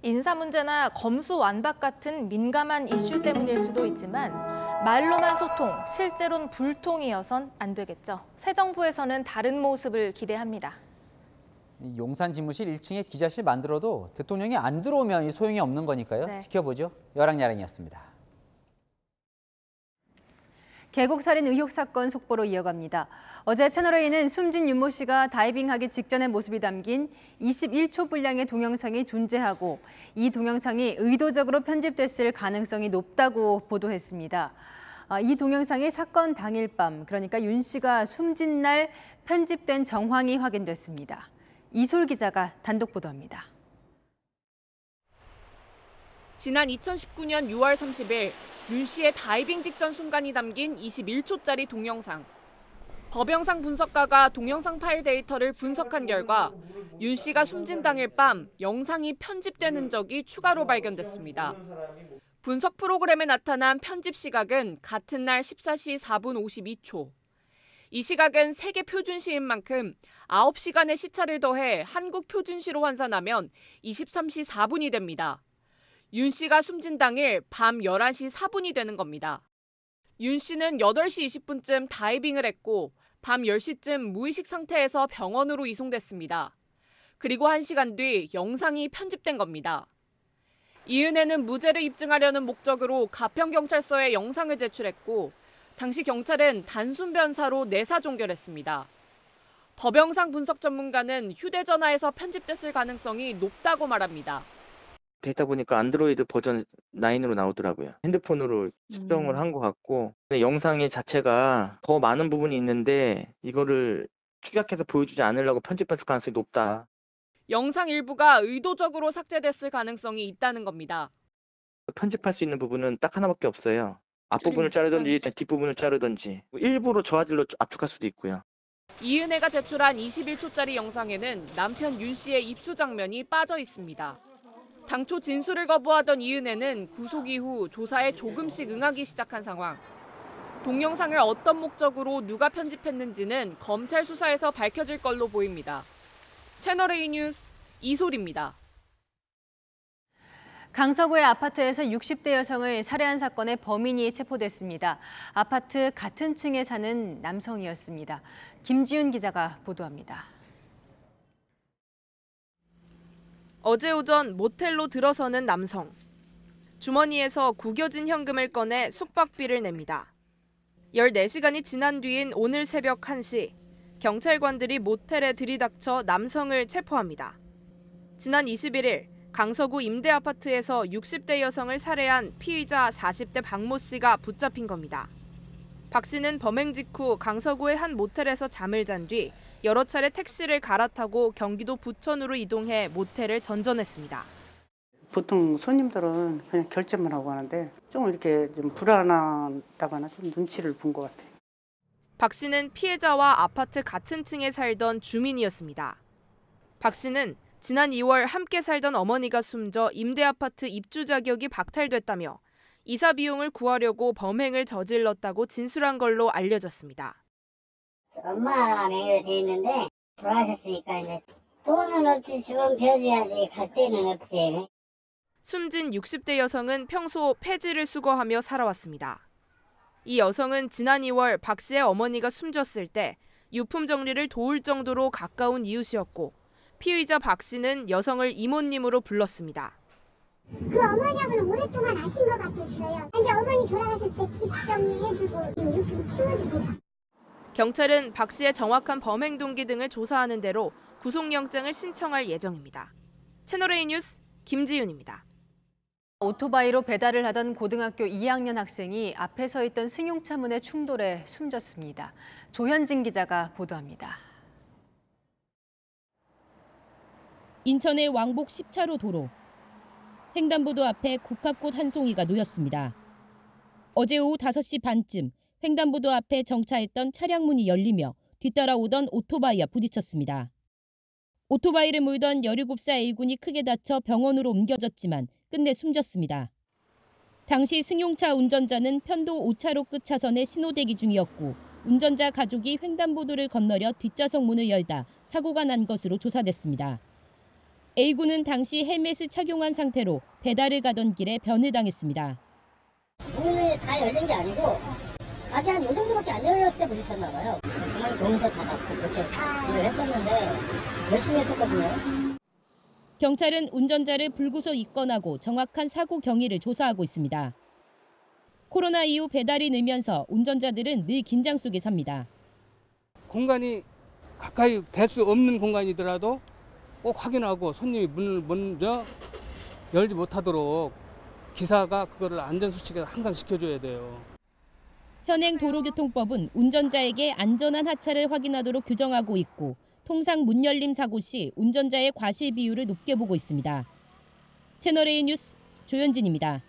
인사 문제나 검수완박 같은 민감한 이슈 때문일 수도 있지만 말로만 소통, 실제로는 불통이어선 안 되겠죠. 새 정부에서는 다른 모습을 기대합니다. 용산 집무실 1층에 기자실 만들어도 대통령이 안 들어오면 소용이 없는 거니까요. 네. 지켜보죠. 여랑야랑이었습니다. 계곡살인 의혹 사건 속보로 이어갑니다. 어제 채널A는 숨진 윤모 씨가 다이빙하기 직전의 모습이 담긴 21초 분량의 동영상이 존재하고 이 동영상이 의도적으로 편집됐을 가능성이 높다고 보도했습니다. 이 동영상이 사건 당일 밤, 그러니까 윤 씨가 숨진 날 편집된 정황이 확인됐습니다. 이솔 기자가 단독 보도합니다. 지난 2019년 6월 30일 윤 씨의 다이빙 직전 순간이 담긴 21초짜리 동영상. 법영상 분석가가 동영상 파일 데이터를 분석한 결과 윤 씨가 숨진 당일 밤 영상이 편집된 흔적이 추가로 발견됐습니다. 분석 프로그램에 나타난 편집 시각은 같은 날 14시 4분 52초. 이 시각은 세계 표준시인 만큼 9시간의 시차를 더해 한국 표준시로 환산하면 23시 4분이 됩니다. 윤 씨가 숨진 당일 밤 11시 4분이 되는 겁니다. 윤 씨는 8시 20분쯤 다이빙을 했고 밤 10시쯤 무의식 상태에서 병원으로 이송됐습니다. 그리고 1시간 뒤 영상이 편집된 겁니다. 이은혜는 무죄를 입증하려는 목적으로 가평경찰서에 영상을 제출했고 당시 경찰은 단순 변사로 내사 종결했습니다. 법영상 분석 전문가는 휴대전화에서 편집됐을 가능성이 높다고 말합니다. 데이터 보니까 안드로이드 버전 9으로 나오더라고요. 핸드폰으로 측정을 한 것 같고 영상의 자체가 더 많은 부분이 있는데 이거를 축약해서 보여주지 않으려고 편집했을 가능성이 높다. 영상 일부가 의도적으로 삭제됐을 가능성이 있다는 겁니다. 편집할 수 있는 부분은 딱 하나밖에 없어요. 앞부분을 자르든지 뒷부분을 자르든지 일부러 저화질로 압축할 수도 있고요. 이은혜가 제출한 21초짜리 영상에는 남편 윤 씨의 입수 장면이 빠져 있습니다. 당초 진술을 거부하던 이은혜는 구속 이후 조사에 조금씩 응하기 시작한 상황. 동영상을 어떤 목적으로 누가 편집했는지는 검찰 수사에서 밝혀질 걸로 보입니다. 채널A 뉴스 이솔입니다. 강서구의 아파트에서 60대 여성을 살해한 사건의 범인이 체포됐습니다. 아파트 같은 층에 사는 남성이었습니다. 김지윤 기자가 보도합니다. 어제 오전 모텔로 들어서는 남성. 주머니에서 구겨진 현금을 꺼내 숙박비를 냅니다. 14시간이 지난 뒤인 오늘 새벽 1시, 경찰관들이 모텔에 들이닥쳐 남성을 체포합니다. 지난 21일 강서구 임대아파트에서 60대 여성을 살해한 피의자 40대 박모 씨가 붙잡힌 겁니다. 박 씨는 범행 직후 강서구의 한 모텔에서 잠을 잔 뒤 여러 차례 택시를 갈아타고 경기도 부천으로 이동해 모텔을 전전했습니다. 보통 손님들은 그냥 결제만 하고 하는데 좀 이렇게 좀 불안하다거나 좀 눈치를 본 것 같아요. 박 씨는 피해자와 아파트 같은 층에 살던 주민이었습니다. 박 씨는 지난 2월 함께 살던 어머니가 숨져 임대아파트 입주 자격이 박탈됐다며 이사 비용을 구하려고 범행을 저질렀다고 진술한 걸로 알려졌습니다. 엄마 명의로 돼 있는데 돌아가셨으니까 이제 돈은 없지 주건 벼줘야지 갈 데는 없지. 숨진 60대 여성은 평소 폐지를 수거하며 살아왔습니다. 이 여성은 지난 2월 박 씨의 어머니가 숨졌을 때 유품 정리를 도울 정도로 가까운 이웃이었고 피의자 박 씨는 여성을 이모님으로 불렀습니다. 그 어머니하고는 오랫동안 아신 것 같았어요. 근데 어머니 돌아가실 때 집 정리해주고 지금 요즘 치워주고. 경찰은 박 씨의 정확한 범행 동기 등을 조사하는 대로 구속영장을 신청할 예정입니다. 채널A 뉴스 김지윤입니다. 오토바이로 배달을 하던 고등학교 2학년 학생이 앞에 서 있던 승용차 문에 충돌해 숨졌습니다. 조현진 기자가 보도합니다. 인천의 왕복 10차로 도로. 횡단보도 앞에 국화꽃 한 송이가 놓였습니다. 어제 오후 5시 반쯤 횡단보도 앞에 정차했던 차량 문이 열리며 뒤따라오던 오토바이와 부딪혔습니다. 오토바이를 몰던 17살 A군이 크게 다쳐 병원으로 옮겨졌지만 끝내 숨졌습니다. 당시 승용차 운전자는 편도 5차로 끝 차선에 신호대기 중이었고 운전자 가족이 횡단보도를 건너려 뒷좌석 문을 열다 사고가 난 것으로 조사됐습니다. A군은 당시 헬멧을 착용한 상태로 배달을 가던 길에 변을 당했습니다. 문이 다 열린 게 아니고 가게 한 요 정도밖에 안 열렸을 때 부딪혔나 봐요. 그냥 동에서 다 닫고 그렇게 일을 했었는데 열심히 했었거든요. 경찰은 운전자를 불구속 입건하고 정확한 사고 경위를 조사하고 있습니다. 코로나 이후 배달이 늘면서 운전자들은 늘 긴장 속에 삽니다. 공간이 가까이 될 수 없는 공간이더라도 꼭 확인하고 손님이 문을 먼저 열지 못하도록 기사가 그거를 안전수칙에 항상 지켜줘야 돼요. 현행 도로교통법은 운전자에게 안전한 하차를 확인하도록 규정하고 있고 통상 문 열림 사고 시 운전자의 과실 비율을 높게 보고 있습니다. 채널A 뉴스 조현진입니다.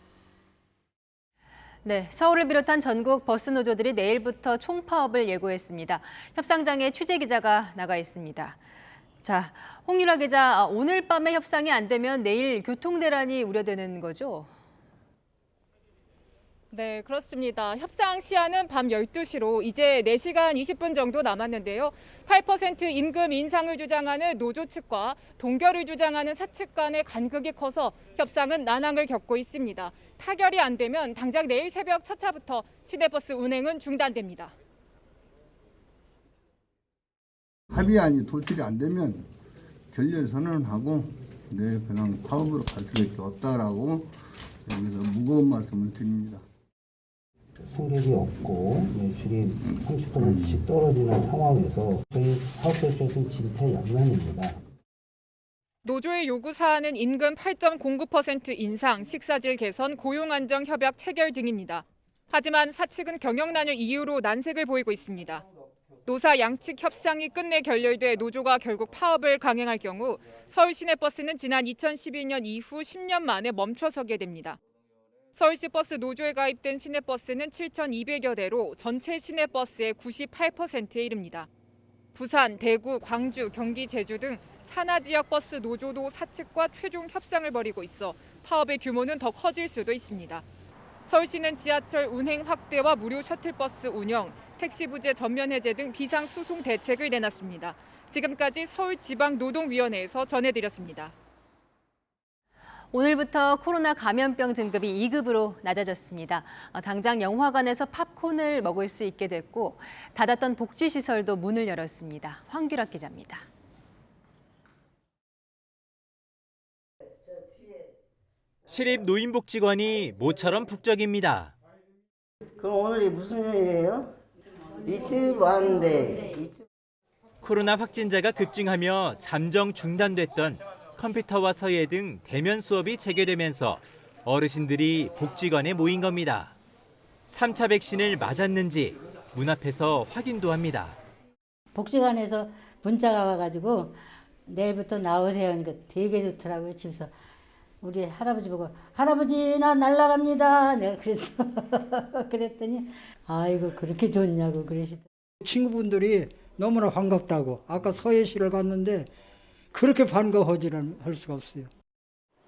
네, 서울을 비롯한 전국 버스 노조들이 내일부터 총파업을 예고했습니다. 협상장에 취재 기자가 나가 있습니다. 자, 홍유라 기자, 오늘 밤에 협상이 안 되면 내일 교통대란이 우려되는 거죠? 네, 그렇습니다. 협상 시한은 밤 12시로 이제 4시간 20분 정도 남았는데요. 8% 임금 인상을 주장하는 노조 측과 동결을 주장하는 사측 간의 간극이 커서 협상은 난항을 겪고 있습니다. 타결이 안 되면 당장 내일 새벽 첫 차부터 시내버스 운행은 중단됩니다. 합의안이 도출이 안 되면 결렬 선언하고 그냥 파업으로 갈 수밖에 없다라고 여기서 무거운 말씀을 드립니다. 승객이 없고 매출이 30%씩 떨어지는 상황에서 저희 사업자 입장에서는 진퇴양난입니다. 노조의 요구 사안은 임금 8.09% 인상, 식사질 개선, 고용 안정 협약 체결 등입니다. 하지만 사측은 경영난을 이유로 난색을 보이고 있습니다. 노사 양측 협상이 끝내 결렬돼 노조가 결국 파업을 강행할 경우 서울시내버스는 지난 2012년 이후 10년 만에 멈춰서게 됩니다. 서울시버스 노조에 가입된 시내버스는 7,200여 대로 전체 시내버스의 98%에 이릅니다. 부산, 대구, 광주, 경기, 제주 등 산하 지역 버스 노조도 사측과 최종 협상을 벌이고 있어 파업의 규모는 더 커질 수도 있습니다. 서울시는 지하철 운행 확대와 무료 셔틀버스 운영, 택시 부재 전면 해제 등 비상 소송 대책을 내놨습니다. 지금까지 서울지방노동위원회에서 전해드렸습니다. 오늘부터 코로나 감염병 등급이 2급으로 낮아졌습니다. 당장 영화관에서 팝콘을 먹을 수 있게 됐고 닫았던 복지시설도 문을 열었습니다. 황규락 기자입니다. 시립 노인복지관이 모처럼 북적입니다. 그럼 오늘이 무슨 요일이에요? 이틀 왔는데. 코로나 확진자가 급증하며 잠정 중단됐던 컴퓨터와 서예 등 대면 수업이 재개되면서 어르신들이 복지관에 모인 겁니다. 3차 백신을 맞았는지 문 앞에서 확인도 합니다. 복지관에서 문자가 와가지고 내일부터 나오세요 하니까 되게 좋더라고요. 집에서 우리 할아버지 보고 할아버지 나 날라갑니다. 내가 그랬어. 그랬더니 아이고 그렇게 좋냐고 그러시더라고요. 친구분들이 너무나 반갑다고 아까 서예실을 갔는데 그렇게 반가워하지는 할 수가 없어요.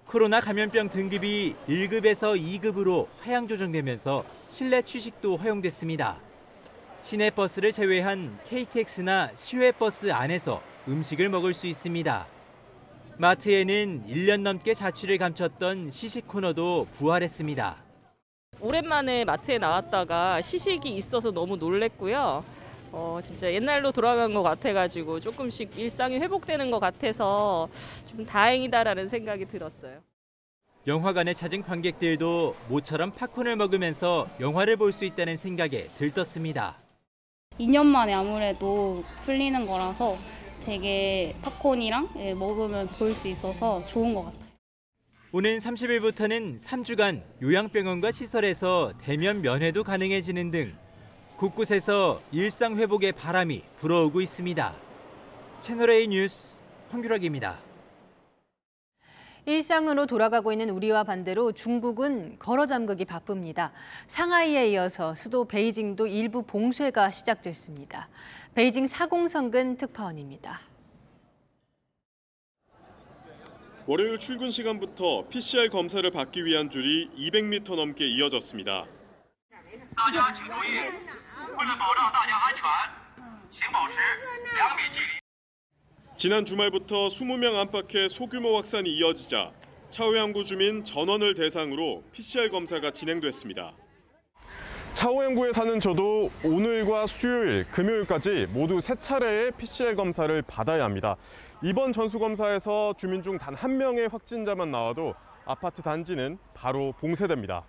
코로나 감염병 등급이 1급에서 2급으로 하향 조정되면서 실내 취식도 허용됐습니다. 시내버스를 제외한 KTX나 시외버스 안에서 음식을 먹을 수 있습니다. 마트에는 1년 넘게 자취를 감췄던 시식 코너도 부활했습니다. 오랜만에 마트에 나왔다가 시식이 있어서 너무 놀랬고요. 진짜 옛날로 돌아간 것 같아가지고 조금씩 일상이 회복되는 것 같아서 좀 다행이다라는 생각이 들었어요. 영화관에 찾은 관객들도 모처럼 팝콘을 먹으면서 영화를 볼 수 있다는 생각에 들떴습니다. 2년 만에 아무래도 풀리는 거라서 되게 팝콘이랑 먹으면서 볼 수 있어서 좋은 것 같아요. 오는 30일부터는 3주간 요양병원과 시설에서 대면 면회도 가능해지는 등 곳곳에서 일상 회복의 바람이 불어오고 있습니다. 채널A 뉴스 황규락입니다. 일상으로 돌아가고 있는 우리와 반대로 중국은 걸어 잠그기 바쁩니다. 상하이에 이어서 수도 베이징도 일부 봉쇄가 시작됐습니다. 베이징 사공성근 특파원입니다. 월요일 출근 시간부터 PCR 검사를 받기 위한 줄이 200m 넘게 이어졌습니다. 지난 주말부터 20명 안팎의 소규모 확산이 이어지자 차오양구 주민 전원을 대상으로 PCR 검사가 진행됐습니다. 차오양구에 사는 저도 오늘과 수요일, 금요일까지 모두 3차례의 PCR 검사를 받아야 합니다. 이번 전수검사에서 주민 중 단 한 명의 확진자만 나와도 아파트 단지는 바로 봉쇄됩니다.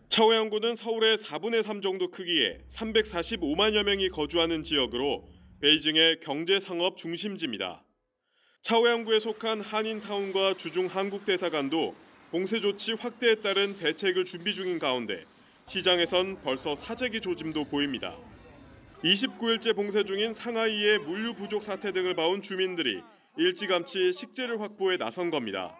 차오양구는 서울의 4분의 3 정도 크기에 345만여 명이 거주하는 지역으로 베이징의 경제상업 중심지입니다. 차오양구에 속한 한인타운과 주중 한국대사관도 봉쇄 조치 확대에 따른 대책을 준비 중인 가운데 시장에선 벌써 사재기 조짐도 보입니다. 29일째 봉쇄 중인 상하이의 물류 부족 사태 등을 봐온 주민들이 일찌감치 식재를 확보에 나선 겁니다.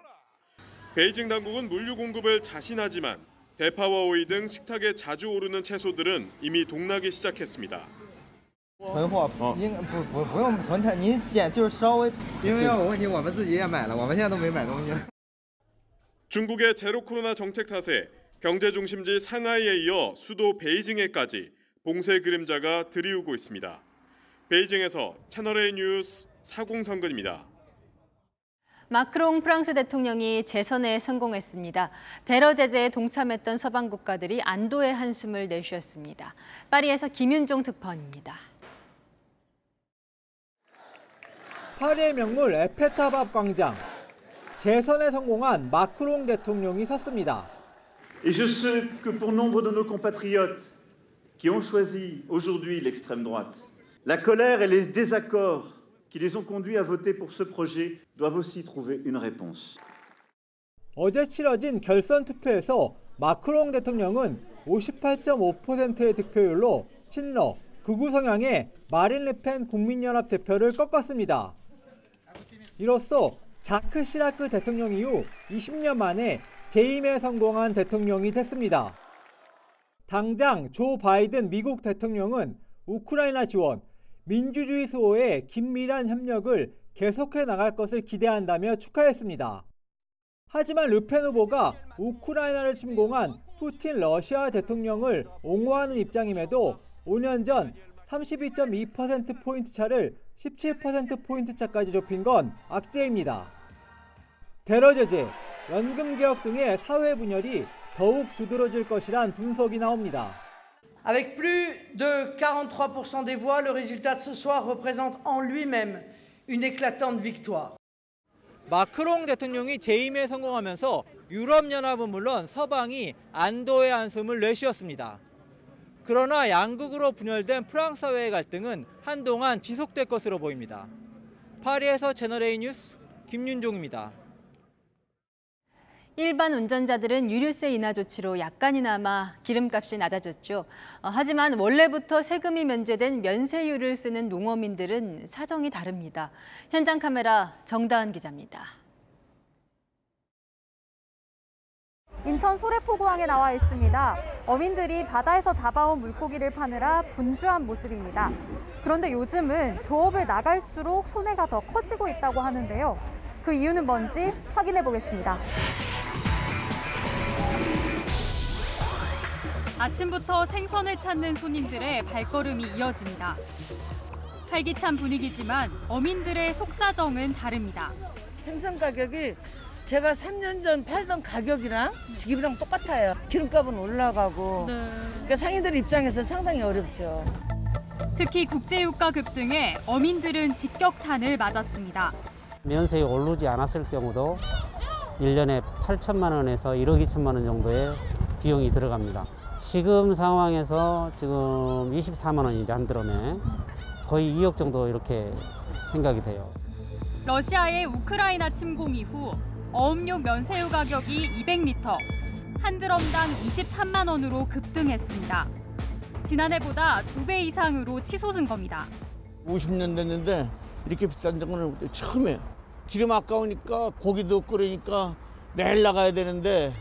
베이징 당국은 물류 공급을 자신하지만 대파와 오이 등 식탁에 자주 오르는 채소들은 이미 동나기 시작했습니다. 囤货不用囤太，您减就是稍微，因为要有问题我们自己也买了，我们现在都没买东西。 중국의 제로 코로나 정책 탓에 경제 중심지 상하이에 이어 수도 베이징에까지 봉쇄 그림자가 들이우고 있습니다. 베이징에서 채널A 뉴스 사공성근입니다. 마크롱 프랑스 대통령이 재선에 성공했습니다. 테러 제재에 동참했던 서방 국가들이 안도의 한숨을 내쉬었습니다. 파리에서 김윤종 특파원입니다. 파리의 명물 에펠탑 앞 광장. 재선에 성공한 마크롱 대통령이 섰습니다. Et je sais que pour nombre de nos compatriotes qui ont choisi aujourd'hui l'extrême droite, la colère et les désaccords qui les ont conduits à voter pour ce projet doivent aussi trouver une réponse. 어제 치러진 결선 투표에서 마크롱 대통령은 58.5%의 득표율로 친러, 극우 성향의 마린 르펜 국민연합 대표를 꺾었습니다. 이로써 자크 시라크 대통령 이후 20년 만에 재임에 성공한 대통령이 됐습니다. 당장 조 바이든 미국 대통령은 우크라이나 지원, 민주주의 수호의 긴밀한 협력을 계속해 나갈 것을 기대한다며 축하했습니다. 하지만 르펜 후보가 우크라이나를 침공한 푸틴 러시아 대통령을 옹호하는 입장임에도 5년 전 32.2%포인트 차를 17%포인트 차까지 좁힌 건 악재입니다. 테러 제재, 연금 개혁 등의 사회 분열이 더욱 두드러질 것이란 분석이 나옵니다. Avec plus de 43% des voix, le résultat de ce soir représente en lui-même une éclatante victoire. 마크롱 대통령이 재임에 성공하면서 유럽연합은 물론 서방이 안도의 한숨을 내쉬었습니다. 그러나 양극으로 분열된 프랑스 사회의 갈등은 한동안 지속될 것으로 보입니다. 파리에서 채널A 뉴스 김윤종입니다. 일반 운전자들은 유류세 인하 조치로 약간이나마 기름값이 낮아졌죠. 하지만 원래부터 세금이 면제된 면세유를 쓰는 농어민들은 사정이 다릅니다. 현장 카메라 정다은 기자입니다. 인천 소래포구항에 나와 있습니다. 어민들이 바다에서 잡아온 물고기를 파느라 분주한 모습입니다. 그런데 요즘은 조업을 나갈수록 손해가 더 커지고 있다고 하는데요. 그 이유는 뭔지 확인해 보겠습니다. 아침부터 생선을 찾는 손님들의 발걸음이 이어집니다. 활기찬 분위기지만 어민들의 속사정은 다릅니다. 생선 가격이 제가 3년 전 팔던 가격이랑 지금이랑 똑같아요. 기름값은 올라가고 그러니까 상인들 입장에서는 상당히 어렵죠. 특히 국제유가 급등에 어민들은 직격탄을 맞았습니다. 면세에 오르지 않았을 경우도 1년에 8천만 원에서 1억 2천만 원 정도의 비용이 들어갑니다. 지금 상황에서 지금 24만 원인데 한 드럼에 거의 2억 정도 이렇게 생각이 돼요. 러시아의 우크라이나 침공 이후 어업용 면세유 가격이 200리터, 한 드럼당 23만 원으로 급등했습니다. 지난해보다 2배 이상으로 치솟은 겁니다. 50년 됐는데 이렇게 비싼 적은 처음이에요. 기름 아까우니까 고기도 끓으니까 매일 나가야 되는데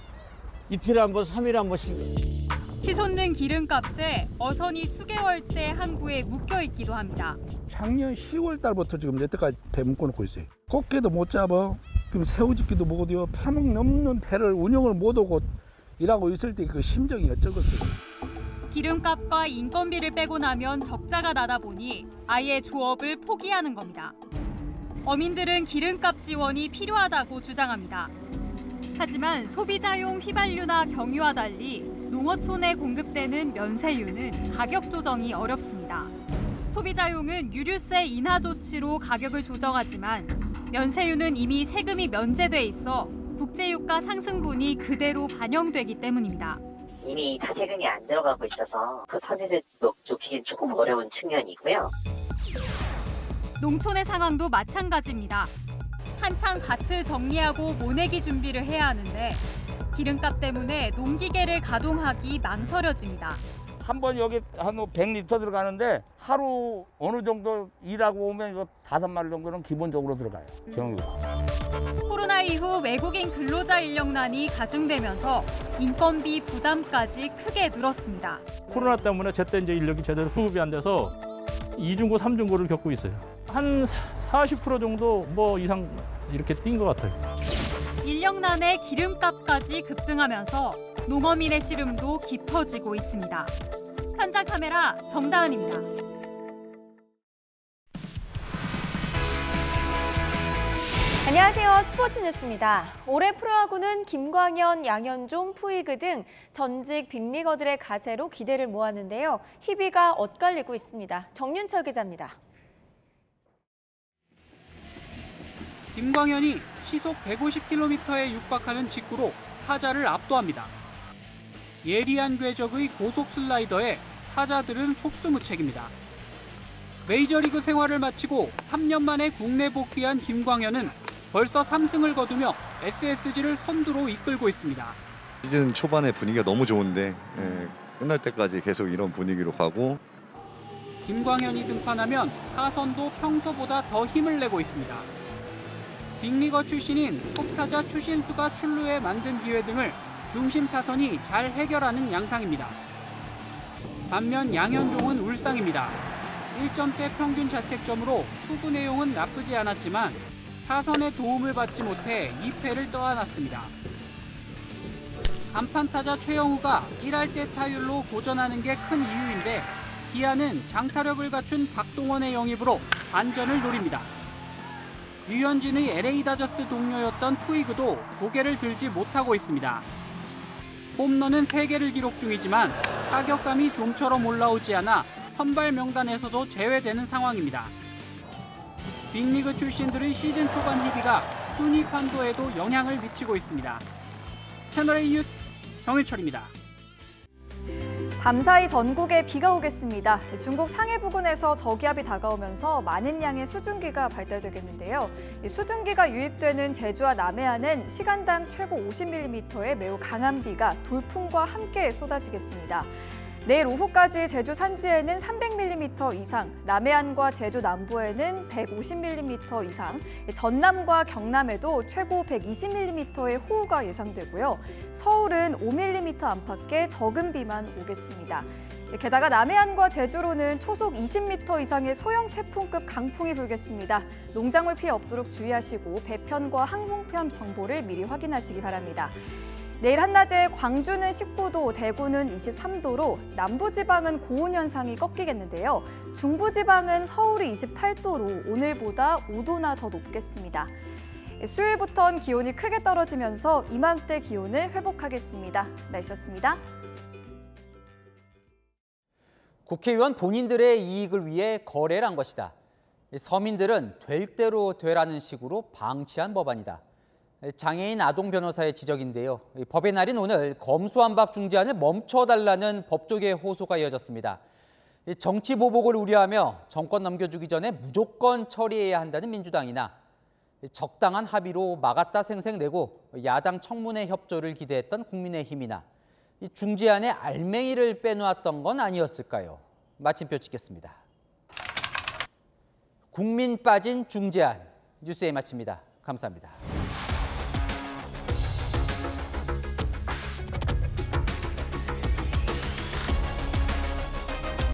이틀에 한 번, 3일에 한 번씩. 치솟는 기름값에 어선이 수개월째 항구에 묶여있기도 합니다. 작년 10월 달부터 지금 여태까지 배 묶어놓고 있어요. 꽃게도 못 잡아, 지금 새우짓기도 못하고 파밍 넘는 배를 운영을 못하고 일하고 있을 때 그 심정이 어쩌겠어요. 기름값과 인건비를 빼고 나면 적자가 나다 보니 아예 조업을 포기하는 겁니다. 어민들은 기름값 지원이 필요하다고 주장합니다. 하지만 소비자용 휘발유나 경유와 달리 농어촌에 공급되는 면세유는 가격 조정이 어렵습니다. 소비자용은 유류세 인하 조치로 가격을 조정하지만 면세유는 이미 세금이 면제돼 있어 국제유가 상승분이 그대로 반영되기 때문입니다. 이미 다 세금이 안 들어가고 있어서 그 선에서 좁히긴 조금 어려운 측면이고요. 농촌의 상황도 마찬가지입니다. 한창 밭을 정리하고 모내기 준비를 해야 하는데 기름값 때문에 농기계를 가동하기 망설여집니다. 한 번 여기 한 100리터 들어가는데 하루 어느 정도 일하고 오면 이거 5마리 정도는 기본적으로 들어가요. 경유. 코로나 이후 외국인 근로자 인력난이 가중되면서 인건비 부담까지 크게 늘었습니다. 코로나 때문에 제때 이제 인력이 제대로 수급이 안 돼서 2중고, 3중고를 겪고 있어요. 한 40% 정도 뭐 이상 이렇게 뛴 것 같아요. 인력난에 기름값까지 급등하면서 농어민의 시름도 깊어지고 있습니다. 현장 카메라 정다은입니다. 안녕하세요. 스포츠 뉴스입니다. 올해 프로야구는 김광현, 양현종, 푸이그 등 전직 빅리거들의 가세로 기대를 모았는데요. 희비가 엇갈리고 있습니다. 정윤철 기자입니다. 김광현이 시속 150km에 육박하는 직구로 타자를 압도합니다. 예리한 궤적의 고속 슬라이더에 타자들은 속수무책입니다. 메이저리그 생활을 마치고 3년 만에 국내 복귀한 김광현은 벌써 3승을 거두며 SSG를 선두로 이끌고 있습니다. 시즌 초반에 분위기가 너무 좋은데 끝날 때까지 계속 이런 분위기로 가고. 김광현이 등판하면 타선도 평소보다 더 힘을 내고 있습니다. 빅리거 출신인 톱타자 추신수가 출루해 만든 기회 등을 중심 타선이 잘 해결하는 양상입니다. 반면 양현종은 울상입니다. 1점대 평균 자책점으로 투구 내용은 나쁘지 않았지만 타선의 도움을 받지 못해 2패를 떠안았습니다. 간판타자 최영우가 1할대 타율로 고전하는 게 큰 이유인데 기아는 장타력을 갖춘 박동원의 영입으로 반전을 노립니다. 류현진의 LA 다저스 동료였던 푸이그도 고개를 들지 못하고 있습니다. 홈런은 3개를 기록 중이지만 타격감이 좀처럼 올라오지 않아 선발 명단에서도 제외되는 상황입니다. 빅리그 출신들의 시즌 초반 희비가 순위 판도에도 영향을 미치고 있습니다. 채널A 뉴스 정윤철입니다. 밤사이 전국에 비가 오겠습니다. 중국 상해 부근에서 저기압이 다가오면서 많은 양의 수증기가 발달되겠는데요. 수증기가 유입되는 제주와 남해안은 시간당 최고 50mm의 매우 강한 비가 돌풍과 함께 쏟아지겠습니다. 내일 오후까지 제주 산지에는 300mm 이상, 남해안과 제주 남부에는 150mm 이상, 전남과 경남에도 최고 120mm의 호우가 예상되고요. 서울은 5mm 안팎의 적은 비만 오겠습니다. 게다가 남해안과 제주로는 초속 20m 이상의 소형 태풍급 강풍이 불겠습니다. 농작물 피해 없도록 주의하시고 배편과 항공편 정보를 미리 확인하시기 바랍니다. 내일 한낮에 광주는 19도, 대구는 23도로 남부지방은 고온 현상이 꺾이겠는데요. 중부지방은 서울이 28도로 오늘보다 5도나 더 높겠습니다. 수요일부터는 기온이 크게 떨어지면서 이맘때 기온을 회복하겠습니다. 날씨였습니다. 국회의원 본인들의 이익을 위해 거래를 한 것이다. 서민들은 될 대로 되라는 식으로 방치한 법안이다. 장애인 아동 변호사의 지적인데요. 법의 날인 오늘 검수완박 중재안을 멈춰달라는 법조계의 호소가 이어졌습니다. 정치 보복을 우려하며 정권 넘겨주기 전에 무조건 처리해야 한다는 민주당이나 적당한 합의로 막았다 생색내고 야당 청문회 협조를 기대했던 국민의힘이나 중재안에 알맹이를 빼놓았던 건 아니었을까요? 마침표 찍겠습니다. 국민 빠진 중재안, 뉴스에 마칩니다. 감사합니다.